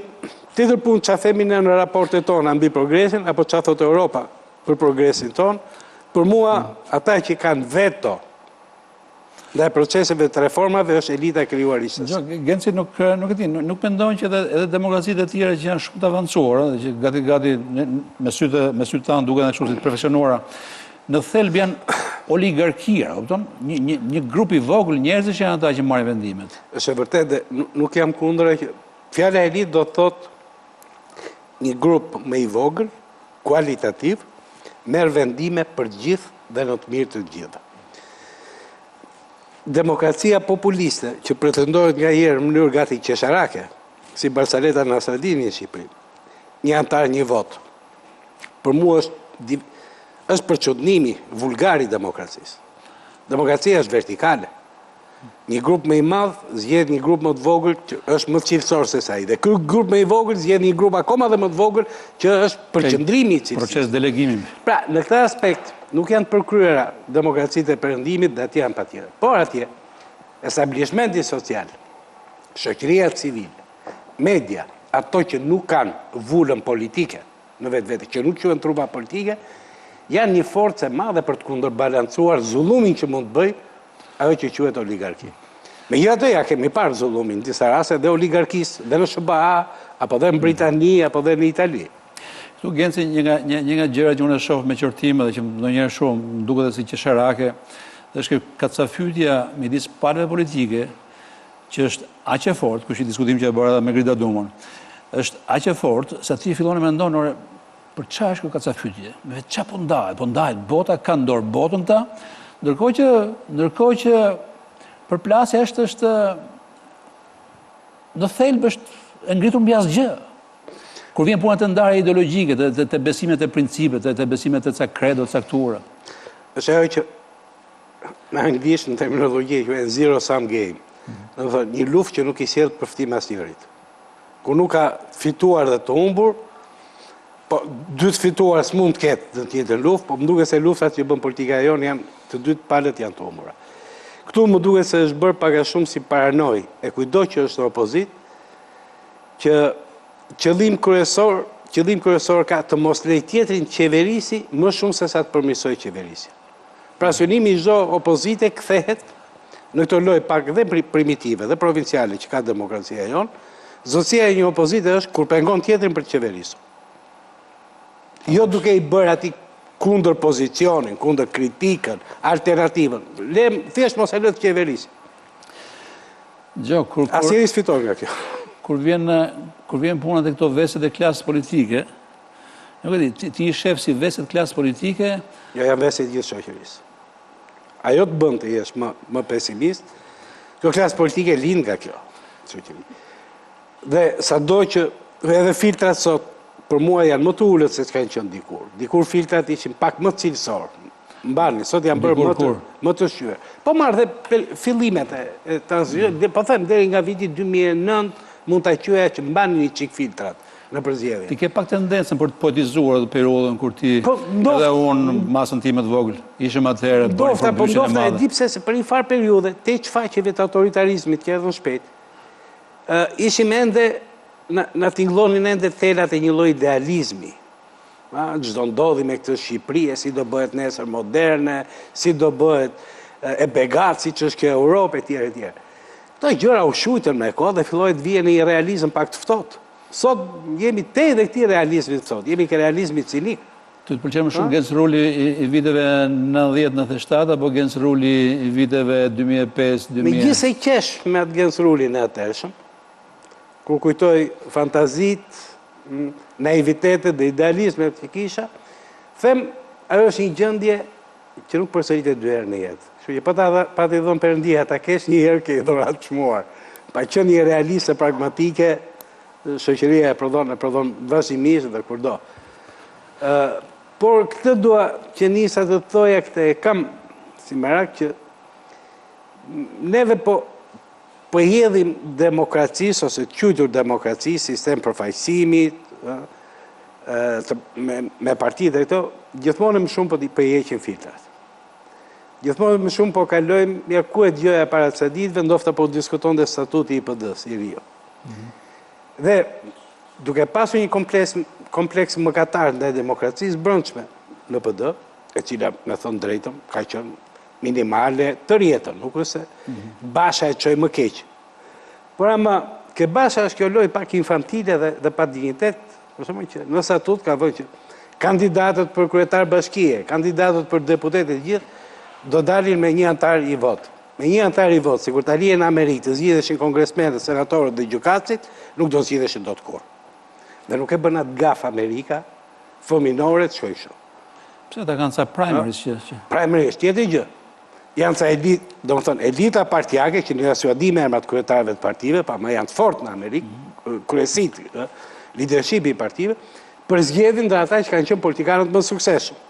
tjetër punë që themi në raportet tona mbi progresin, apo që thot Europa për progresin ton, për mua, ata që kanë veto ndaj proceseve të reformave është elita krijuaristës. Genci nuk mendojnë që edhe demokracitë e tjera që janë shumë të avancuara, që gati me sytë tanë duke në kështu si të profesionuara, në thelb janë oligarkia, një grup i vogël njerëzish që janë ata që marrin vendimet. Është e vërtetë dhe nuk jam kundër që fjala e elit do të thotë një grup më i vogël, kualitativ, merr vendime për gjithë dhe në të mirë të gjithë. Demokracia populiste, që pretendohet nga herë në mënyrë gati qesharake, si Barsaleta Nasradini në Shqipëri, një antar një vot, për mua është përçudnimi vulgar i demokracisë. Demokracia është vertikale. Një grup më i madh zgjedh një grup më të vogël që është më cilësor se sa ai. Dhe ky grup më i vogël zgjedh një grup akoma dhe më të vogël që është përqendrimi i cilësisë. Proces delegimi. Pra, në këtë aspekt nuk janë përkryera demokracitë e perëndimit dhe atje janë patjetër. Por atje, establishmenti social, shoqëria civile, media, ato që nuk kanë vullën politike në vetvete, që nuk quhen trupa politike, janë një forcë e madhe për të kundërbalancuar zullumin që mund të bëjë ajo që quhet oligarki. Megjithatë ja kemi parë zullumin në disa raste dhe oligarkisë, dhe në SBA, apo dhe në Britani, apo dhe në Itali. Këtu Genci një nga gjërat që unë e shoh me qortime dhe që ndonjëherë shumë më duket si qesharake, është kacafytja midis palëve politike, që është aq e fortë, kush i diskutim që e bëra me Grida Dumën, është aq e fortë se ti fillon të mendon për çfarë është kjo kacafytje, me çfarë po ndahet, bota ka në dorë botën ta, ndërkohë që përplasja është në thelb është ngritur mbi asgjë. Kur vjen puna të ndarje ideologjike, të besimet e principet, të besimet e ca credo, të caktuara. Është ajo që në anglisht në terminologji quhen zero sum game. Do të thotë një luftë që nuk i sjell përfitim asnjërit. Ku nuk ka fituar dhe të humbur, po dy të fituar s'mund të ketë në tjetër luftë, po më duket se luftat që bën politika jon janë të dy palët janë të humbura. Këtu më duket se është bërë pak a shumë si paranoj e kujdo që është në opozit, që qëllim kryesor ka të mos lej tjetrin qeverisi më shumë se sa të përmirësoj qeverisi. Pra synimi i çdo opozite kthehet në këtë lloj pak dhe primitive dhe provinciale që ka demokracia jon, zotësia e një opozite është kur pengon tjetrin për të qeverisur. Jo duke i bërë ati kundër pozicionin, kundër kritikën, alternativën. Thjesht mos e lë të qeverisë. Asnjëri s'fiton nga kjo. Kur vjen puna te këto veset e klasës politike, nuk e di, ti i shef si veset klasës politike? Jo, janë veset gjithë shoqërisë. Ajo të bën të jesh më pesimist, kjo klasë politike lind nga kjo shoqëri. Dhe sado që edhe filtrat sot për mua janë më të ullët se s'kanë qenë dikur. Dikur filtrat ishin pak më cilësor. Mbani, sot janë bërë më të shqyër. Po marrë dhe fillimet e transicionit, po them deri nga viti 2009 mund ta quaja që mbani një çik filtrat në përzgjedhje. Ti ke pak tendencën për të poetizuar atë periudhën kur ti edhe unë masën time të vogël ishim atëherë po ndofta e di pse se për një farë periudhe te çfaqjeve të autoritarizmit që erdhën shpejt ishim ende na tingëllonin ende thelat e një lloj idealizmi. Çdo ndodhi me këtë Shqipëri, si do bëhet nesër moderne, si do bëhet e begat, si që është kjo Europë, etj. Këto gjëra u shujtën me kohë dhe filloi të vijë në një realizëm pak të ftohtë. Sot jemi te dhe këtij realizmi të ftohtë, jemi ke realizmi cinik. Të pëlqen më shumë Genc Ruli i viteve 90-97 apo Genc Ruli i viteve 2005-2000? Megjithëse i qesh me atë Genc Rulin e atërshëm, kur kujtoj fantazit, naivitetet dhe idealizmet që kisha, them, ajo është një gjendje që nuk përsëritet dy herë në jetë. Kështu që pa t'i dhënë Perëndia ta kesh një herë ke dhurat çmuar. Pa qenë një realiste pragmatike, shoqëria e prodhon vazhdimisht dhe kurdo. Por këtë dua që nisa të thoja këtë e kam si merak që neve po hedhim demokracisë ose të quajtur demokraci, sistem përfaqësimit, me partitë dhe këto, gjithmonë më shumë po i heqin filtrat. Gjithmonë më shumë po kalojmë, ja ku e dëgjoja para kësaj ditëve, ndofta po diskutonte statuti i PD-s i Rio. Dhe duke pasur një kompleks mëkatar ndaj demokracisë brendshme në PD, e cila me thon drejtën ka qenë minimale të rjetën, nuk është se Basha e çoi më keq. Por ama ke Basha është kjo lojë pak infantile dhe pa dinjitet, për shembull që në statut ka vënë që kandidatët për kryetar bashkie, kandidatët për deputetë të gjithë do dalin me një antar i vot. Me një antar i vot, sikur ta lihen në Amerikë, të zgjidheshin kongresmenët, senatorët dhe gjykatësit, nuk do zgjidheshin dot kurrë. Dhe nuk e bën atë gaf Amerika, fëminore të shkojshëm. Pse ata kanë ca primaries që? Primaries, tjetër gjë. Janë ca elitë, domethënë elita partijake që ne asua di me emrat kryetarëve të partive, pa më janë të fortë në Amerikë, kryesit, leadershipi i partive, përzgjedhin dhe ata që kanë qenë politikanët më suksesshëm.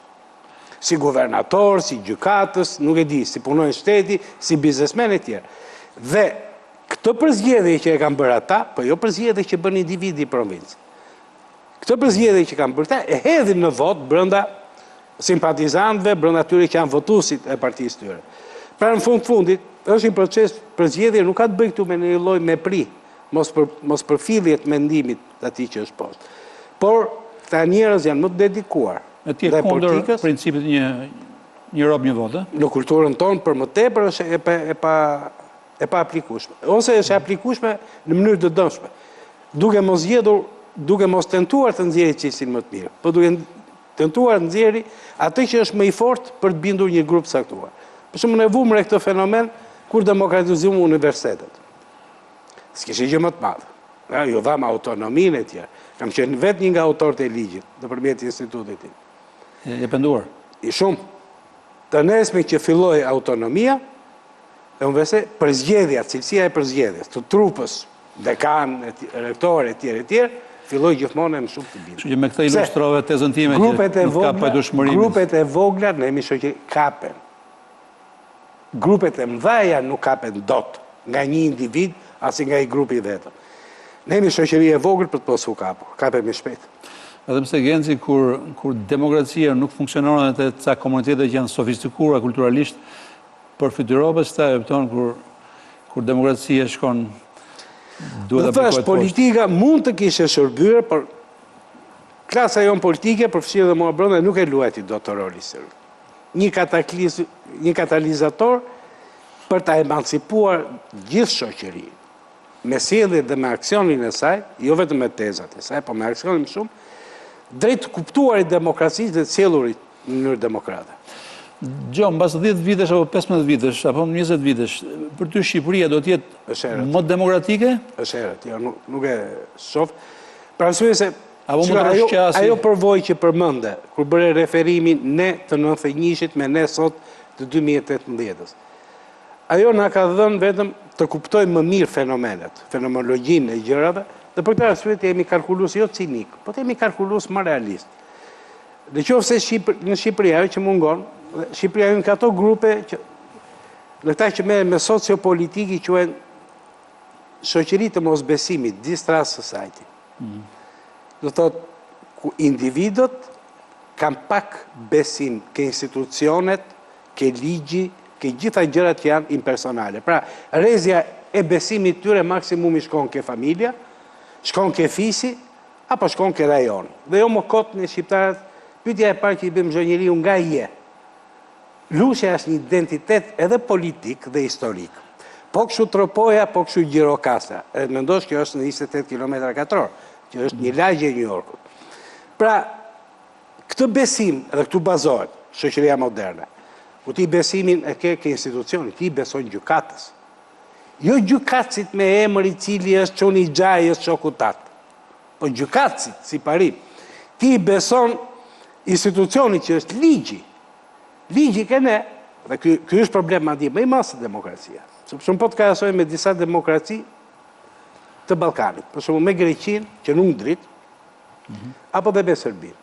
Si guvernator, si gjykatës, nuk e di, si punojnë shteti, si biznesmen e tjerë. Dhe këtë përzgjedhje që e kanë bërë ata, po jo përzgjedhje që bën individi i provincë. Këtë përzgjedhje që kanë bërë ata e hedhin në vot brenda simpatizantëve, brenda atyre që janë votuesit e partisë tyre. Pra në fundit, është një proces përzgjedhje nuk ka të bëjë këtu me një lloj mepri, mos përfillje të mendimit të atij që është poshtë. Por këta njerëz janë më të dedikuar. E ti e kundër principit një rob një votë? Në kulturën tonë për më tepër është e pa aplikueshme. Ose është e aplikueshme në mënyrë të dëmshme. Duke mos tentuar të nxjerrë çështjen më të mirë, por duke tentuar të nxjerrë atë që është më i fortë për të bindur një grup caktuar. Për shembull, ne vumre këtë fenomen kur demokratizojmë universitetet. S'kishte gjë më të madhe. Ju dham autonominë e tjerë. Kam qenë vetë një nga autorët e ligjit nëpërmjet institutit tim. E penduar. I shumë. Të nesme që filloi autonomia, e universitet, përzgjedhja, cilësia e përzgjedhjes, të trupës, dekan, rektor, etj, filloi gjithmonë më shumë të bindë. Kështu që me këtë ilustrove tezën time që nuk ka pajtueshmëri. Grupet e vogla në emi shoqëri kapen. Grupet e mëdha nuk kapen dot nga një individ, as nga i grupi vetëm. Ne jemi shoqëri e vogël për të posu kapur. Kapemi shpejt. Edhe pse Genci kur demokracia nuk funksionon atë ca komunitete që janë sofistikuara kulturalisht për fytyrobës, ta kupton kur demokracia shkon duhet të aplikohet. Politika mund të kishte shërbyer, por klasa jon politike përfshirë dhe mua brenda nuk e luajti dot të rolin e saj. Një katalizator për ta emancipuar gjithë shoqërinë. Me sjelljen dhe me aksionin e saj, jo vetëm me tezat e saj, por me aksionin më shumë, drejt kuptuarit demokracisë dhe të sjellurit në mënyrë demokrate. Gjo, mbas 10 vitesh apo 15 vitesh apo 20 vitesh, për ty Shqipëria do të jetë më demokratike? Është herët, jo, nuk e shoh. Pra arsye se ajo përvojë që përmende kur bëre referimin ne të 91-shit me ne sot të 2018-s. Ajo na ka dhënë vetëm të kuptojmë më mirë fenomenet, fenomenologjinë e gjërave, dhe për këtë arsye jemi kalkulues jo cinik, por jemi kalkulues më realist. Në qoftë se në Shqipëri ajo që mungon, Shqipëria ka ato grupe që në këta që merren me sociopolitikë quhen shoqëri të mosbesimit, distrust society. Do thotë ku individët kanë pak besim ke institucionet, ke ligji, ke gjitha gjërat që janë impersonale. Pra, rrezja e besimit tyre maksimumi shkon ke familja, shkon ke fisi, apo shkon ke rajon. Dhe jo më kotë në shqiptarët, pyetja e parë që i bëjmë çdo njeriu nga je. Lusja është një identitet edhe politik dhe historik. Po kështu tropoja, po kështu gjirokasa. E mendosh kjo është në 28 km2, që është një lagje e New Yorkut. Pra, këtë besim edhe këtu bazohet shoqëria moderne. Ku ti besimin e ke institucioni, ti beson gjykatës. Jo gjykatësit me emër i cili është çoni i xhaj, është shoku tat. Po gjykatësit si parim. Ti beson institucioni që është ligji. Ligji ke ne, dhe ky është problem madje më i madh se demokracia. Sepse po të krahasoj me disa demokraci të Ballkanit, për shembull me Greqinë, që nuk ndrit, apo dhe me Serbinë.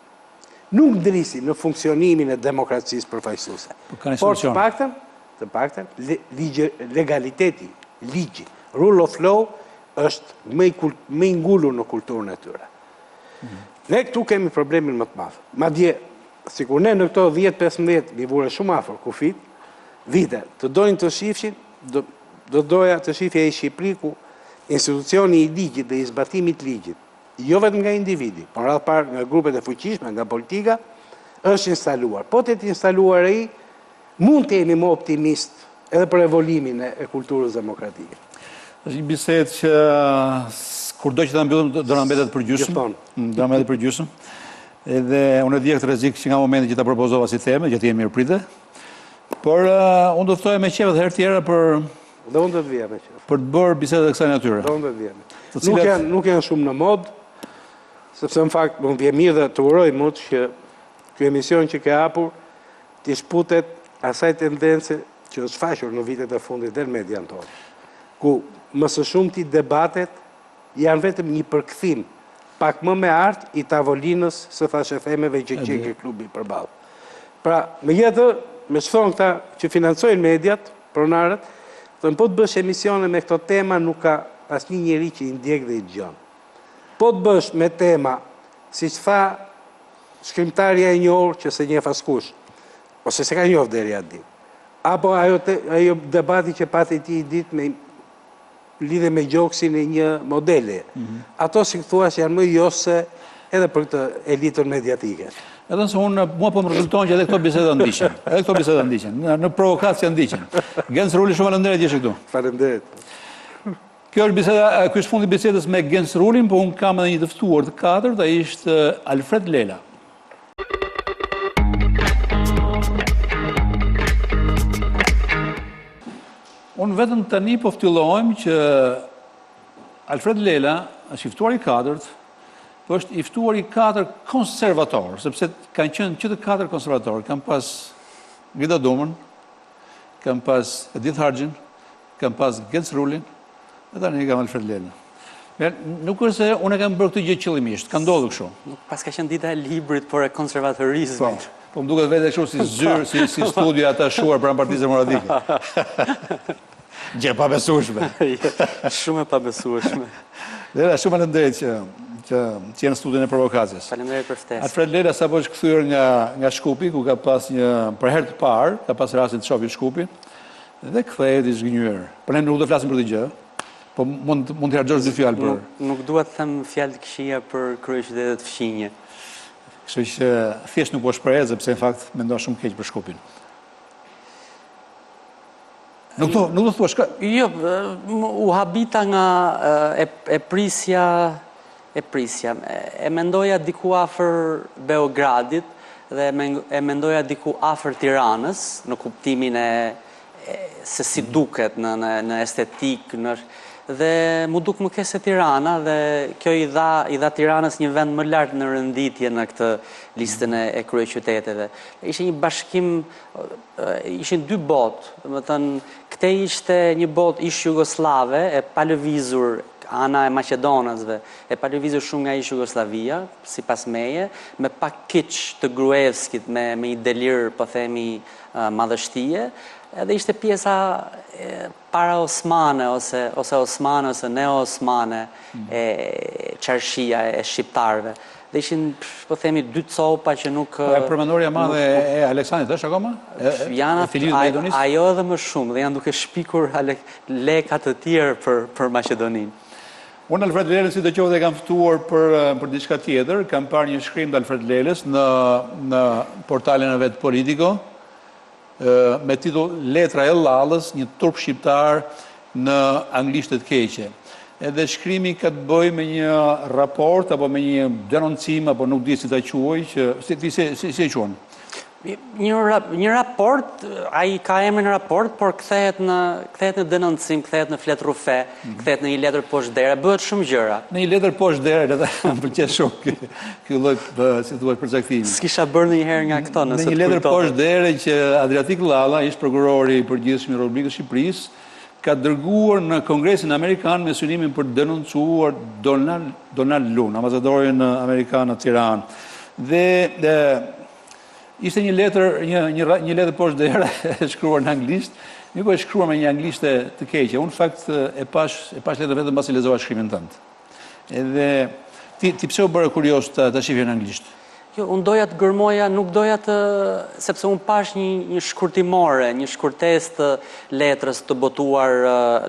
Nuk ndrisi në funksionimin e demokracisë përfaqësuese. Por të paktën legaliteti, ligji, rule of law është më i ngulur në kulturën e tyre. Ne këtu kemi problemin më të madh. Madje sikur ne në këto 10-15 vivure shumë afër kufit, vite, të donin të shifshin, do doja të shifja i Shqipëri ku institucioni i ligjit dhe i zbatimit ligjit, jo vetëm nga individi, por radh parë nga grupet e fuqishme, nga politika, është instaluar. Po të jetë instaluar ai, mund të jemi më optimist edhe për evolimin e kulturës demokratike. Është një bisedë që kurdo që ta mbyllim do na mbetet përgjysmë. Do na mbetet përgjysmë. Edhe unë e di këtë rrezik që nga momenti që ta propozova si temë, që ti je mirëpritë. Por unë do të thoja me qeve të herë tjera për dhe unë do të vija me qeve. Për të bërë biseda të kësaj natyre. Dhe unë do të vija. Nuk janë shumë në mod, sepse në fakt më vjen mirë dhe të uroj mut që ky emision që ke hapur t'i shputet asaj tendence që është fashur në vitet e fundit dhe në median tonë, ku më së shumti debatet janë vetëm një përkthim pak më me art i tavolinës së thashëthemeve që qenë klubi përballë. Pra, me çfarë këta që financojnë mediat, pronarët, thonë po të bësh emisione me këto tema nuk ka asnjë njeri që i ndjek dhe i dëgjon. Po të bësh me tema, siç tha shkrimtarja e njohur që se njeh askush, ose se ka njohur deri atë ditë. Apo ajo debati që pati ti i ditë me lidhe me gjoksin e një modele. Ato si thuash janë më jose edhe për këtë elitën mediatike. Edhe nëse mua po më rezulton që edhe këto biseda ndiqen. Edhe këto biseda ndiqen. Në provokacija ndiqen. Genc Ruli, shumë faleminderit që je këtu. Faleminderit. Ky është fundi bisedës me Genc Rulin, po unë kam edhe një të ftuar të katërt, ai është Alfred Lela. Unë vetëm tani po ftyllohem që Alfred Lela është i ftuar i katërt, po është i ftuar i katër konservator, sepse kanë qenë që të katër konservatorë. Kam pas Grida Dumën, kam pas Edith Harxhin, kam pas Genc Rulin, dhe tani kam Alfred Lela. Nuk është se unë e kam bërë këtë gjë qëllimisht, ka ndodhur kështu. Nuk pas ka qenë dita e librit, por e konservatorizmit. Po më duket vetë kështu si zyrë, si studio ata shuar pranë Partisë Demokratike. Gjë pa besueshme. Shumë e pa besueshme. Lela, shumë faleminderit që jenë në studion e provokacijës. Faleminderit për ftesën. Alfred Lela sapo është kthyer nga Shkupi, ku ka pas për herë të parë, ka pas rastin të shohë Shkupin, dhe kthehet i zgënjur. Po ne nuk do të flasim për këtë gjë, po mund të harxhosh dy fjalë për. Nuk dua të them fjalë të këqija për kryeqytetet fqinje. Kështu që thjesht nuk po shpreh, sepse në fakt mendon shumë keq për Shkupin. Nuk do thua shka? Jo, u habita nga e prisja, e mendoja diku afër Beogradit dhe e mendoja diku afër Tiranës, në kuptimin e se si duket në estetik, dhe mu duk më kese Tirana, dhe kjo i dha Tiranës një vend më lartë në rënditje në këtë listën e kryeqyteteve. Ishte një bashkim, ishin dy botë, më thënë, këte ishte një botë ish-jugoslave, e palëvizur ana e Maqedonasve, e palëvizur shumë nga ish-Jugoslavia, si pas meje, me pak kiç të Gruevskit, me i delir, po themi, madhështie, edhe ishte pjesa para Osmane, ose Osmane, ose neo-Osmane, e qarshia e shqiptarve. Dhe ishin, po themi, dy copa që nuk... E përmendoria madhe e Aleksandrit, është akoma? Ajo edhe më shumë, dhe janë duke shpikur lekat të tjerë për Maqedoninë. Unë Alfred Lelën si të qovë dhe kam ftuar për diçka tjetër, kam parë një shkrim të Alfred Lelës në portalin e vetë Politiko, me titull Letra e Lalës, një turp shqiptar në anglisht të keqe. Edhe shkrimi ka të bëj me një raport, apo me një denoncim, apo nuk di si ta quaj, që si e quajnë? Një raport, ai ka emrin raport, por kthehet në denoncim, kthehet në flet rufe, kthehet në një letër poshtdere, bëhet shumë gjëra. Në një letër poshtdere, më pëlqen shumë ky lloj, si thuhet, përcaktimi. S'kisha bërë ndonjëherë nga këto, nëse në një letër poshtdere që Adriatik Llalla, ish prokurori i përgjithshëm i Republikës së Shqipërisë, ka dërguar në Kongresin Amerikan me synimin për denoncuar Donald Lund, ambasadorin amerikan në Tiranë. Dhe ishte një letër poshtdere e shkruar në anglisht, nuk e shkruar me një anglishte të keqe. Unë fakt e pash letër vetëm pasi lexova shkrimin tënd. Edhe ti pse u bëre kurioz ta shifje në anglisht? Jo, unë doja të gërmoja, nuk doja sepse unë pash një shkurtimore, një shkurtes të letrës të botuar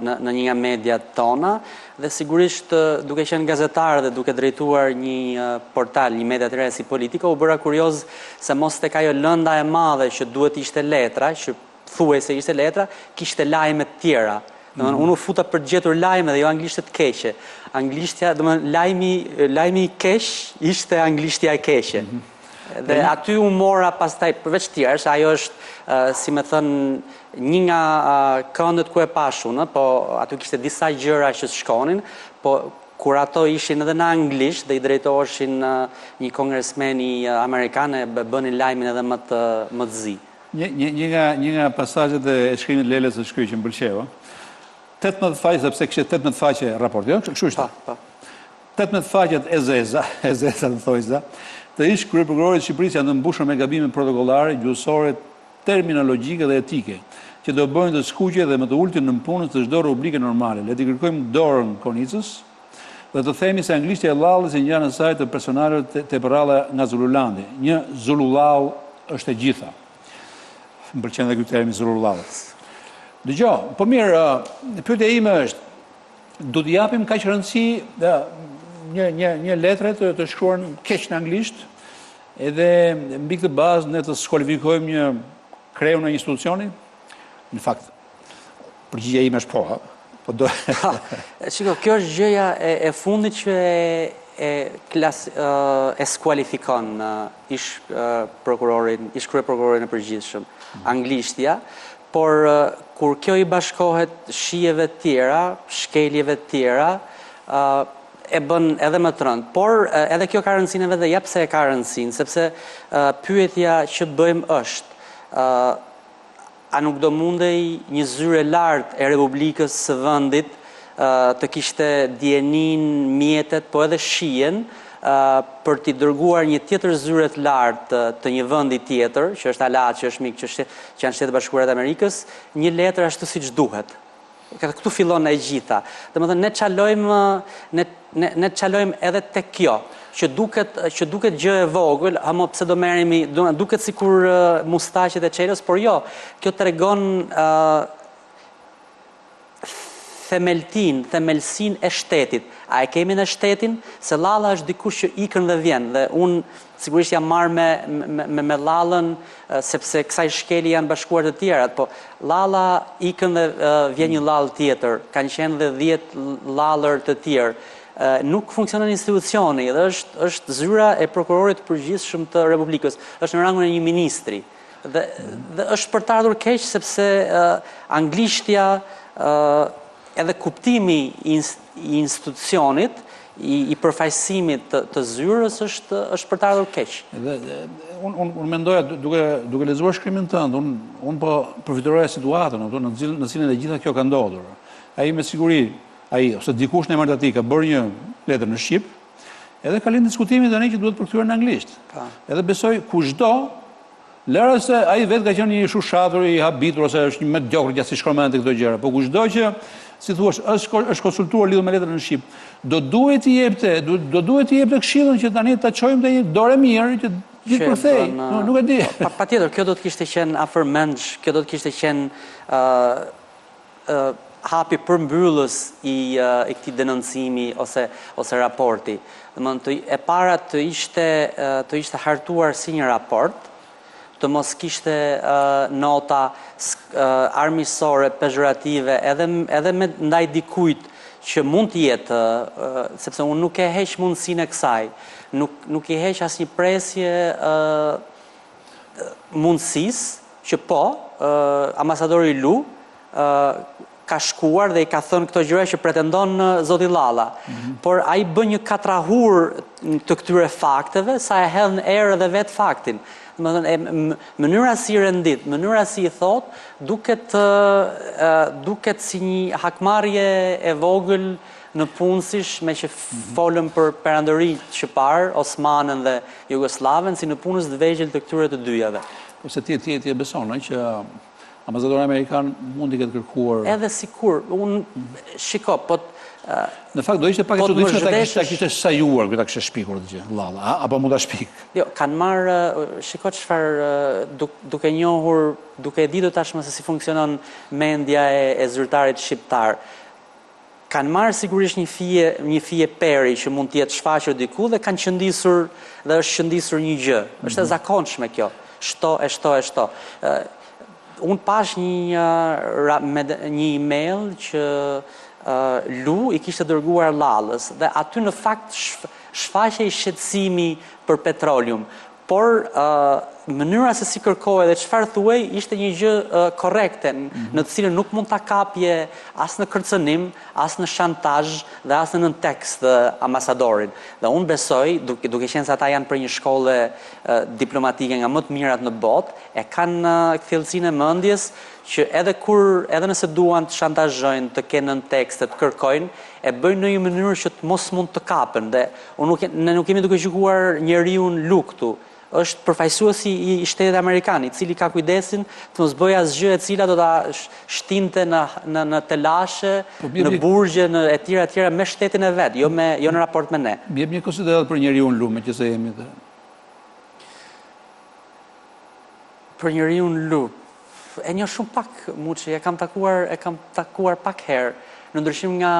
në një nga mediat tona, dhe sigurisht duke qenë gazetar dhe duke drejtuar një portal, një media të re si Politiko, u bëra kurioz se mos tek ajo lënda e madhe që duhet ishte letra, që thuaj se ishte letra, kishte lajme të tjera. Unë u futa për të gjetur lajme dhe jo anglishtet keqe. Anglishtja, lajmi i keq ishte anglishtja e keqe. Dhe aty u mora pastaj përveç tjerë, se ajo është, si me thënë, një nga këndet ku e pashun, po aty kishte disa gjëra që shkonin, po kur ato ishin edhe në anglisht dhe i drejtoheshin një kongresmeni amerikan, e bënin lajmin edhe më të zi. Një nga pasazhet e shkrimit Lelës së shkruaj që më pëlqeu, 18 faqe, sepse kishte 18 faqe raport, jo? Kështu ishte. 18 faqet e zeza të thojza, të ish kryeprokurorit Shqipërisë janë të mbushur me gabime protokollare, gjuhësore, terminologjike dhe etike, që do bëjnë të skuqe dhe më të ultin në punës të çdo rubrike normale. Le të kërkojmë dorën Konicës dhe të themi se anglishtja e Llallës e ngjan në saj të personazheve të përralla nga Zululandi. Një Zulullau është e gjitha. Më pëlqen edhe ky termi Zulullau. Dëgjoj, po mirë, pyetja ime është, do t'i japim kaq rëndësi një letre të shkruar keq në anglisht, edhe mbi këtë bazë ne të skualifikojmë një kreu në një institucioni? Në fakt, përgjigjja ime është po, po do. Shiko, kjo është gjëja e fundit që e skualifikon ish kryeprokurorin e përgjithshëm, anglishtja. Por kur kjo i bashkohet shijeve tjera, shkeljeve tjera, e bën edhe më të rëndë. Por edhe kjo ka rëndësinë vetë, ja pse e ka rëndësinë, sepse pyetja që bëjmë është, a nuk do mundej një zyre lartë e Republikës së vendit të kishte dijenin, mjetet, po edhe shijen, për t'i dërguar një tjetër zyre të lartë të një vendi tjetër, që është alat, që është mik, që janë Shtetet Bashkuara të Amerikës, një letër ashtu siç duhet. Këtu fillon e gjitha. Domethënë ne çalojmë edhe tek kjo, që duket gjë e vogël, ama pse do merremi, duket sikur mustaqet e çelës, por jo, kjo tregon themelsin e shtetit. A e kemi në shtetin? Se Llalla është dikush që ikën dhe vjen, dhe unë sigurisht jam marrë me Llallën, sepse kësaj shkeli janë bashkuar të tjerat, po Llalla ikën dhe vjen një Llallë tjetër, kanë qenë dhe 10 Llallër të tjerë. Nuk funksionon institucioni, dhe është zyra e prokurorit përgjithshëm të Republikës, është në rangun e një ministri. Dhe është për të ardhur keq, sepse anglishtja edhe kuptimi i institucionit, i përfaqësimit të zyrës është për të ardhur keq. Unë mendoja, duke lexuar shkrimin tënd, unë po përfituroja situatën, në cilën e gjitha kjo ka ndodhur. Ai me siguri, ose dikush në emër të tij ka bërë një letër në shqip, edhe ka lënë diskutimin tani që duhet përkthyer në anglisht. Edhe besoj kushdo, lëra se ai vetë ka qenë një shushatur i habitur ose është një mediokër gjatë si shkruajmë këto gjëra, po kushdo që, si thua, është konsultuar lidhur me letrën në shqip, do duhet i jepte këshillën që tani ta çojmë te një dorë mirë që gjithë përthej. Nuk e di. Patjetër, kjo do të kishte qenë afër mendsh, kjo do të kishte qenë hapi përmbyllës i këtij denoncimi ose raporti. E para të ishte hartuar si një raport, të mos kishte nota armiqësore, pejorative, edhe me ndaj dikujt që mund të jetë, sepse unë nuk e heq mundësinë e kësaj, nuk i heq asnjë presje mundësisë që po, ambasadori Lu ka shkuar dhe i ka thënë këto gjëra që pretendon zoti Lela. Por ai bën një katrahur të këtyre fakteve sa e hedh në erë edhe vetë faktin. Mënyra si rendit, mënyra si i thot, duket si një hakmarrje e vogël në punësish, me që folëm për perandërinë shqiptar, Osmanën dhe Jugosllaven, si në punës të vegjël të këtyre të dyjave. Po se ti e beson që ambasadori amerikan mund i ketë kërkuar. Edhe sikur, shiko, po në fakt do ishte pak e çuditshme ta kishte sajuar, ta kishte shpikur të gjë, Lela, apo mund ta shpik. Jo, kanë marrë, shiko çfarë duke njohur, duke e ditur tashmë se si funksionon mendja e zyrtarit shqiptar. Kanë marrë sigurisht një fije peri që mund të jetë shfaqur diku dhe kanë qëndisur dhe është qëndisur një gjë. Është e zakonshme kjo. Shto. Unë pash një email që Lu i kishte dërguar Lelës dhe aty në fakt shfaqej shqetësimi për petroleum. Por mënyra se si kërkoi dhe çfarë thuaj ishte një gjë korrekte, në të cilën nuk mund ta kapje as në kërcënim, as në shantazh dhe as në tekst ambasadorin. Dhe unë besoj, duke qenë se ata janë për një shkolle diplomatike nga më të mirat në botë, e kanë thellësinë e mendjes që edhe nëse duan të shantazhojnë, të kenë në tekst, të kërkojnë, e bëjnë në një mënyrë që të mos mund të kapen. Dhe ne nuk kemi duke gjykuar njeriu Lu këtu. Është përfaqësuesi i Shtetit Amerikan, i cili ka kujdesin të mos bëjë asgjë e cila do ta shtinte në telashe, në burgje, në etj me shtetin e vet, jo në raport me ne. Jep një konsiderat për njeriu Lu, meqense jemi të. Për njeriu Lu, e njoh shumë pak, Muçi, e kam takuar pak herë. Në ndryshim nga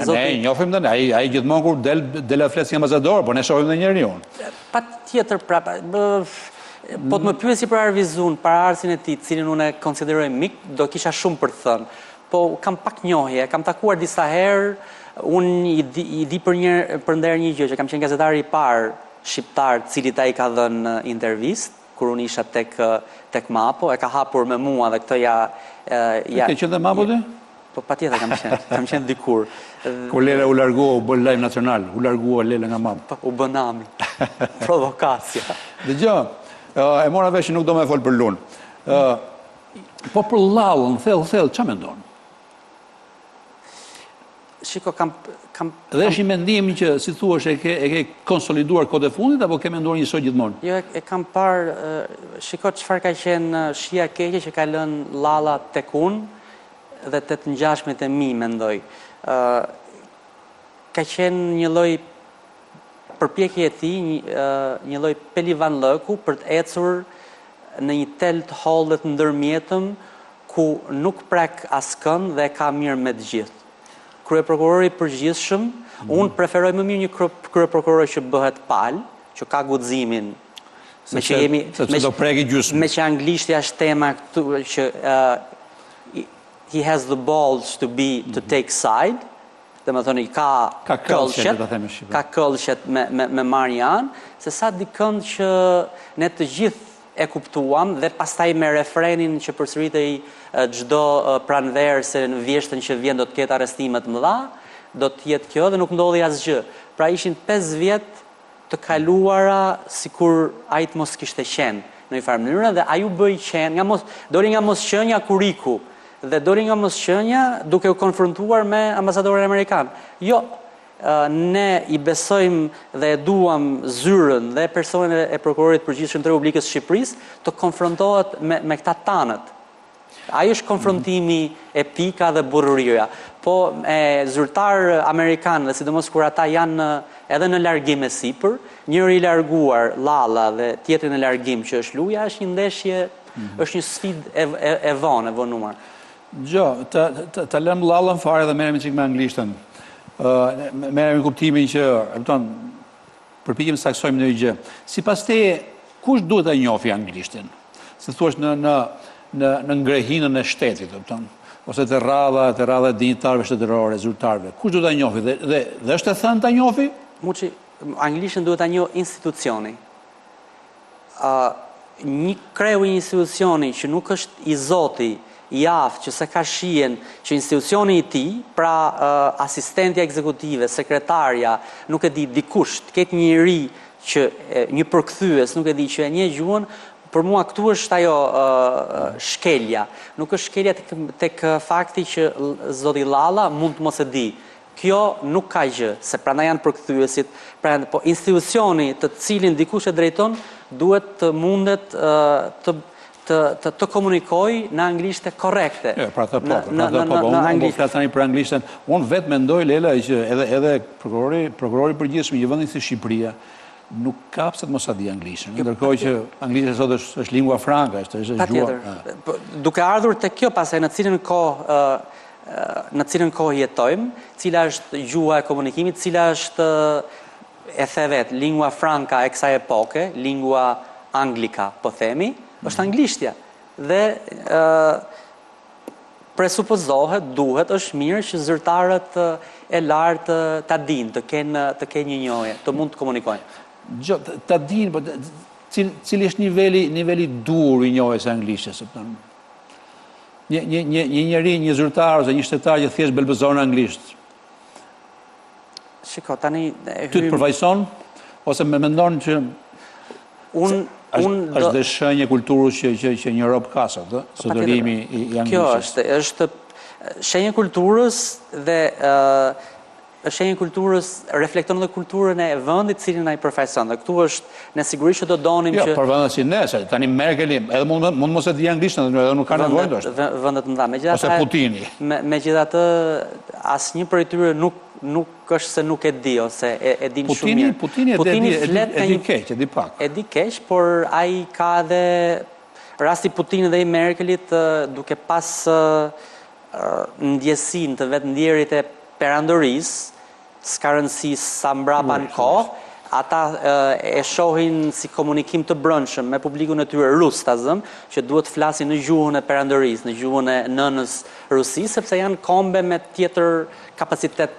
zoti. Ne njohim dhe ai gjithmonë kur del flet si ambasador, po ne shohim dhe njeriu. Patjetër prapa. Po të më pyesi për Arvizun, para arsin e tij, cilin unë e konsideroj mik, do kisha shumë për të thënë. Po kam pak njohje, kam takuar disa herë, unë i di për nder një gjë, që kam qenë gazetari i parë shqiptar, cilit ai ka dhënë intervistë, kur unë isha tek Mapo, e ka hapur me mua dhe këtë Ke qenë dhe Mapo ti? Po patjetër kam qenë dikur. Kur Lela u largua, u bë lajm nacional, u largua Lela nga Mapo. U bë nami. Provokacija. Dëgjoj, e mora vesh që nuk do më fol për Lun. Po për Lellën, thellë, ç'a mendon? Shiko, kam Dhe është një mendim që, si thuash, e ke konsoliduar kohët e fundit apo ke menduar njësoj gjithmonë? Jo, e kam parë, shiko çfarë ka qenë shija keqe që ka lënë Lela tek unë dhe të ngjashmet e mi, mendoj. Ka qenë një lloj përpjekje e tij, një lloj pelivan lëku për të ecur në një tel të hollë të ndërmjetëm ku nuk prek askënd dhe ka mirë me të gjithë. Kryeprokurori i përgjithshëm, unë preferoj më mirë një kryeprokuror që bëhet palë, që ka guximin, sepse do preki gjysmë. Me që anglishtja është tema këtu që he has the balls to take side, dhe më thoni ka këllshet me marrë janë, se sa dikënd që ne të gjithë e kuptuam dhe pastaj me refrenin që përsëritej çdo pranverë se në vjeshtën që vjen do të ketë arrestime të mëdha, do të jetë kjo dhe nuk ndodhi asgjë. Pra ishin 5 vjet të kaluara sikur ai të mos kishte qenë në një farë mënyrë dhe ai u bëi qenë, doli nga mosqenia kuriku dhe doli nga mosqenia duke u konfrontuar me ambasadorin amerikan. Jo, ne i besojmë dhe e duam zyrën dhe personin e prokurorit përgjithshëm të Republikës Shqipërisë të konfrontohet me këta tanët. Ai është konfrontimi e pika dhe burrëria. Po zyrtar amerikan dhe sidomos kur ata janë edhe në largim e sipër, njëri i larguar Lela dhe tjetri në largim që është Luja, është një ndeshje, është një sfidë e vonuar. Gjo, të lëm lallën fare dhe merremi çik me anglishtën. Merremi kuptimin që, përpiqem të saksojmë në një gjë. Sipas teje, kush duhet ta njohë anglishtin? Se thuaç në ngrehinën e shtetit, ose të radha e dinjitarëve shtetërorë, zyrtarëve. Kush duhet ta njohë dhe është e thënë ta njohë? Muçi, anglishtën duhet ta njohë institucioni. Një kreu i institucioni që nuk është i zoti, i aftë, që se ka shihen, që institucioni i tij, pra asistentja ekzekutive, sekretarja, nuk e di dikush, të ketë një njerëz që një përkthyes, nuk e di që e njeh gjuhën, për mua këtu është ajo shkelja. Nuk është shkelja tek fakti që zoti Llalla mund të mos e di. Kjo nuk ka gjë, se prandaj janë përkthyesit, po institucioni të cilin dikush e drejton duhet të mundet të komunikoj në anglishte korrekte. Pra të unë flas tani për anglishtën. Unë vetë mendoj, Lela, që edhe prokurori përgjithshëm i një vendi si Shqipëria nuk kapset mos a di anglishtën, ndërkohë që anglishtja sot është lingua franca, është gjuha. Duke ardhur te kjo pastaj në cilën kohë jetojmë, cila është gjuha e komunikimit, cila është e the vet, lingua franca e kësaj epoke, lingua anglika, po themi, është anglishtja. Dhe presupozohet, duhet, është mirë që zyrtarët e lartë ta dinë, të kenë një njohje, të mund të komunikojnë. Ta dinë, cili është niveli dur i njohjes së anglishtës? Një njeri, një zyrtar ose një shtetar që thjesht belbëzon anglisht. Shiko, tani ty të përfaqëson ose më mendon që është dhe shenjë kulturës që një Europë ka sot, sotërimi i anglishtës. Kjo është shenjë kulturës dhe shenjë kulturës reflekton dhe kulturën e vendit cilin ai përfaqëson. Dhe këtu është ne sigurisht që do donim që për vendet si ne, tani Merkeli edhe mund mos e di anglishtën, edhe nuk ka nevojë ndoshta. Vendet mëdha, ose Putini. Megjithatë asnjë prej tyre nuk është se nuk e di ose e din shumë mirë. Putini e di keq, e di pak. E di keq, por ai ka edhe rasti Putinit dhe i Merkelit duke pas ndjesinë të vetë ndjerit e perandorisë, s'ka rëndësi sa mbrapa në kohë, ata e shohin si komunikim të brendshëm me publikun e tyre rus, ta zëm, që duhet flasin në gjuhën e perandorisë, në gjuhën e nënës Rusi, sepse janë kombe me tjetër kapacitet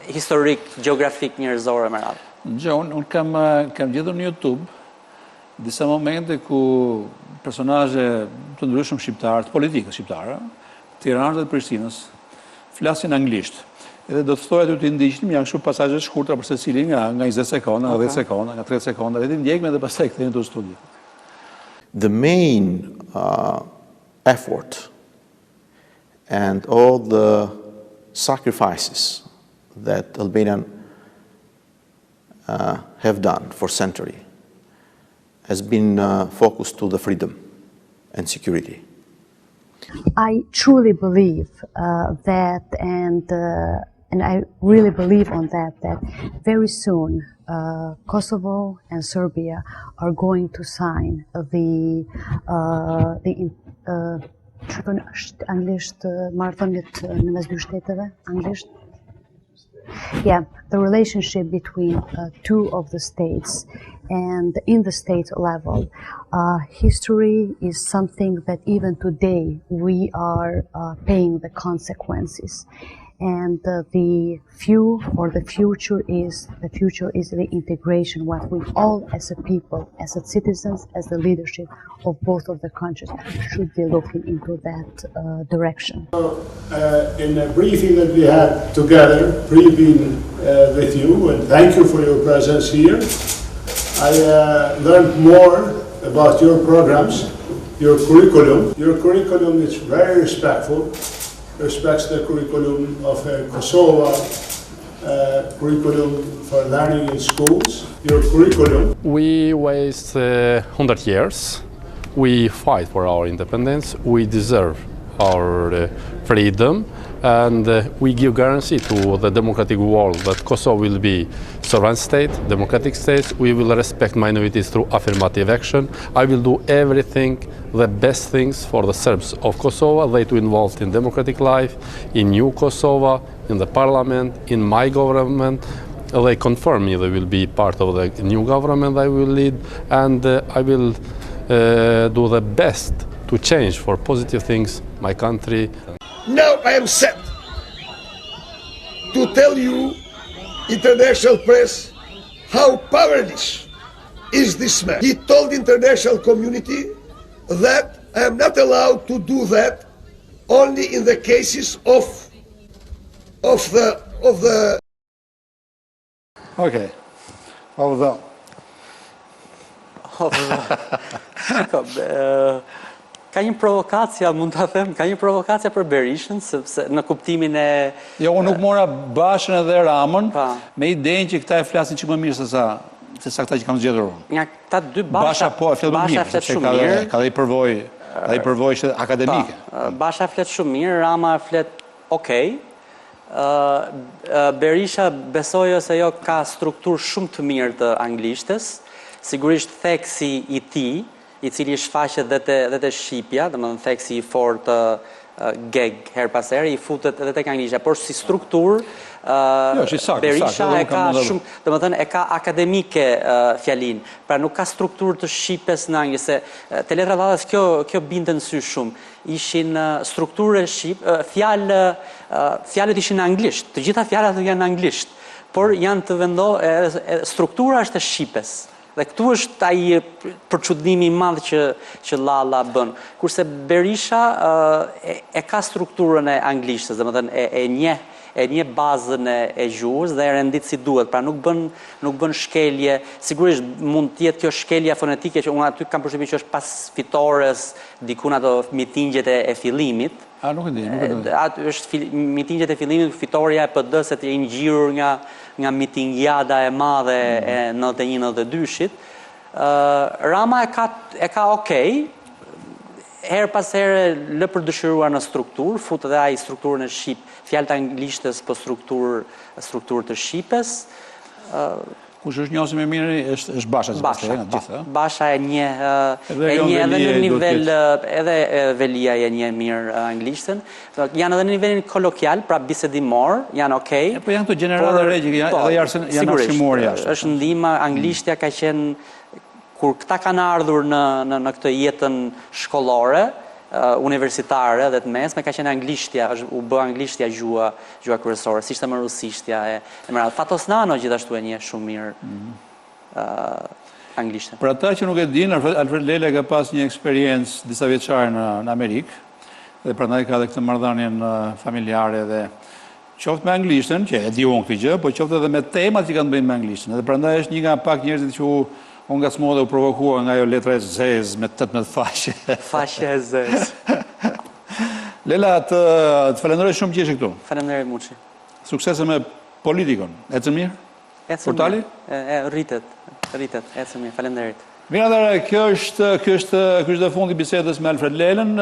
historik, geografik, njerëzor me radhë. Unë kam gjetur në YouTube disa momente ku personazhe të ndryshëm shqiptarë, të politikës shqiptare, Tiranës dhe Prishtinës, flasin anglisht. Edhe do të thojë aty të ndiqnim, janë kështu pasazhe shkurtra për secilin nga 20 sekonda, nga 10 sekonda, nga 30 sekonda, dhe ti ndjekme dhe pastaj kthehemi në studio. The main effort and all the sacrifices that Albanian have done for century has been focused to the freedom and security. I truly believe that, and I really believe on that very soon Kosovo and Serbia are going to sign the relationship between two of the states. And in the state level, history is something that even today we are paying the consequences. And the future is the integration, what we all as a people, as a citizens, as the leadership of both of the countries should be looking into that direction. In a briefing that we had together, pre-being with you, and thank you for your presence here, I learned more about your programs, your curriculum. Your curriculum is very respectful, respects the curriculum of Kosovo, curriculum for learning in schools. Your curriculum. We waste 100 years. We fight for our independence. We deserve our freedom, and we give guarantee to the democratic world that Kosovo will be sovereign state, democratic state. We will respect minorities through affirmative action. I will do everything, the best things for the Serbs of Kosovo, they to involved in democratic life, in new Kosovo, in the parliament, in my government. They confirm me they will be part of the new government I will lead, and I will do the best to change for positive things my country. Now I am set to tell you, international press, how powerless is this man. He told the international community that I am not allowed to do that only in the cases of the Okay. Of Ka një provokacja, mund ta them, ka një provokacja për Berishën, sepse në kuptimin e... Jo, unë nuk mora Bashën edhe Ramën, me idenë që këta e flasin që më mirë se sa këta që kam zgjedhur unë. Nga këta dy Basha po e flet më mirë, sepse ka dhe i përvojë akademike. Basha flet shumë mirë, Rama flet okej. Berisha besoj ose jo ka strukturë shumë të mirë të anglishtes, sigurisht theksi i tij, i cili shfaqet dhe te shqipja, domethënë theksi i fortë geg her pas here i futet edhe tek anglishtja, por si strukturë Berisha e ka shumë, domethënë e ka akademike fjalin, pra nuk ka strukturë të shqipes në anglisht, se te letra radhës kjo binte në sy shumë. Ishin strukturë shqip, fjalët ishin në anglisht, të gjitha fjalët janë në anglisht, por janë të struktura është e shqipes. Dhe këtu është ai përçudnimi i madh që Lalla bën. Kurse Berisha e ka strukturën e anglishtes, domethënë e njeh bazën e gjuhës dhe e rendit si duhet, pra nuk bën shkelje. Sigurisht mund të jetë kjo shkelja fonetike që unë aty kam përshtypjen që është pas fitores, dikun ato mitingjet e fillimit. Nuk e di. Aty është mitingjet e fillimit, fitoria e PD-s e ngjirur nga mitingjada e madhe e 91-92-shit. Rama e ka okej, her pas here lë për dëshiruar në strukturë, fut edhe ai strukturën e shqip, fjalët anglishtes po strukturë të shqipes. Kush është njohur më mirë është Basha, Basha e njeh edhe në nivel edhe Velia e njeh mirë anglishten. Janë edhe në nivelin kolokjal, pra bisedimor, janë okay. Po janë këto gjenerale regji, edhe janë arsimor jashtë. Është ndihma, anglishtja ka qenë kur këta kanë ardhur në këtë jetën shkollore, universitare dhe të mesme, ka qenë anglishtja, u bë anglishtja gjuha kryesore, si ishte më rusishtja e merat. Fatosnano gjithashtu e njeh shumë mirë anglishten. Për ata që nuk e dinë, Alfred Lela ka pas një eksperiencë disa vjeçare në Amerikë, dhe prandaj ka edhe këtë marrëdhënien familjare dhe qoftë me anglishten, që e di unë këtë gjë, po qoftë edhe me temat që kanë të bëjnë me anglishten. Dhe prandaj është një nga pak njerëzit që unë nga smodhe u provokua nga jo letra e zez me 18 faqe. Faqe e zez. Lela, të falenderoj shumë që ishe këtu. Falenderoj Muçi. Suksese me Politikon. Ecën mirë? Portali? Rritet, ecën mirë. Falenderit. Mirë atëre, kjo është dhe fundi bisedës me Alfred Lelen,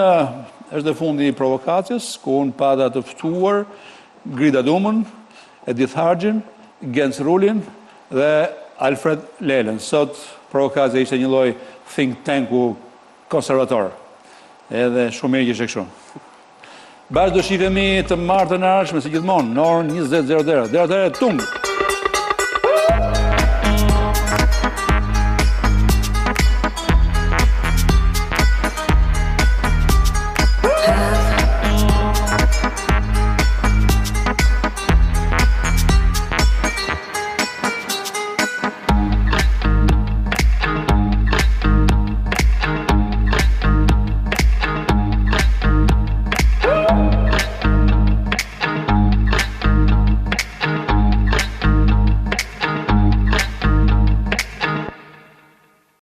është dhe fundi provokacijës, ku unë pada të ftuar Grida Dumën, Edith Harxhin, Genc Rulin dhe Alfred Lelen. Sot provokacija ishte një lloj think tanku konservator. Edhe shumë mirë që ishte kështu. Bashkë do shihemi të martën e ardhshme si gjithmonë në orën 20:00. Deri atëherë tung.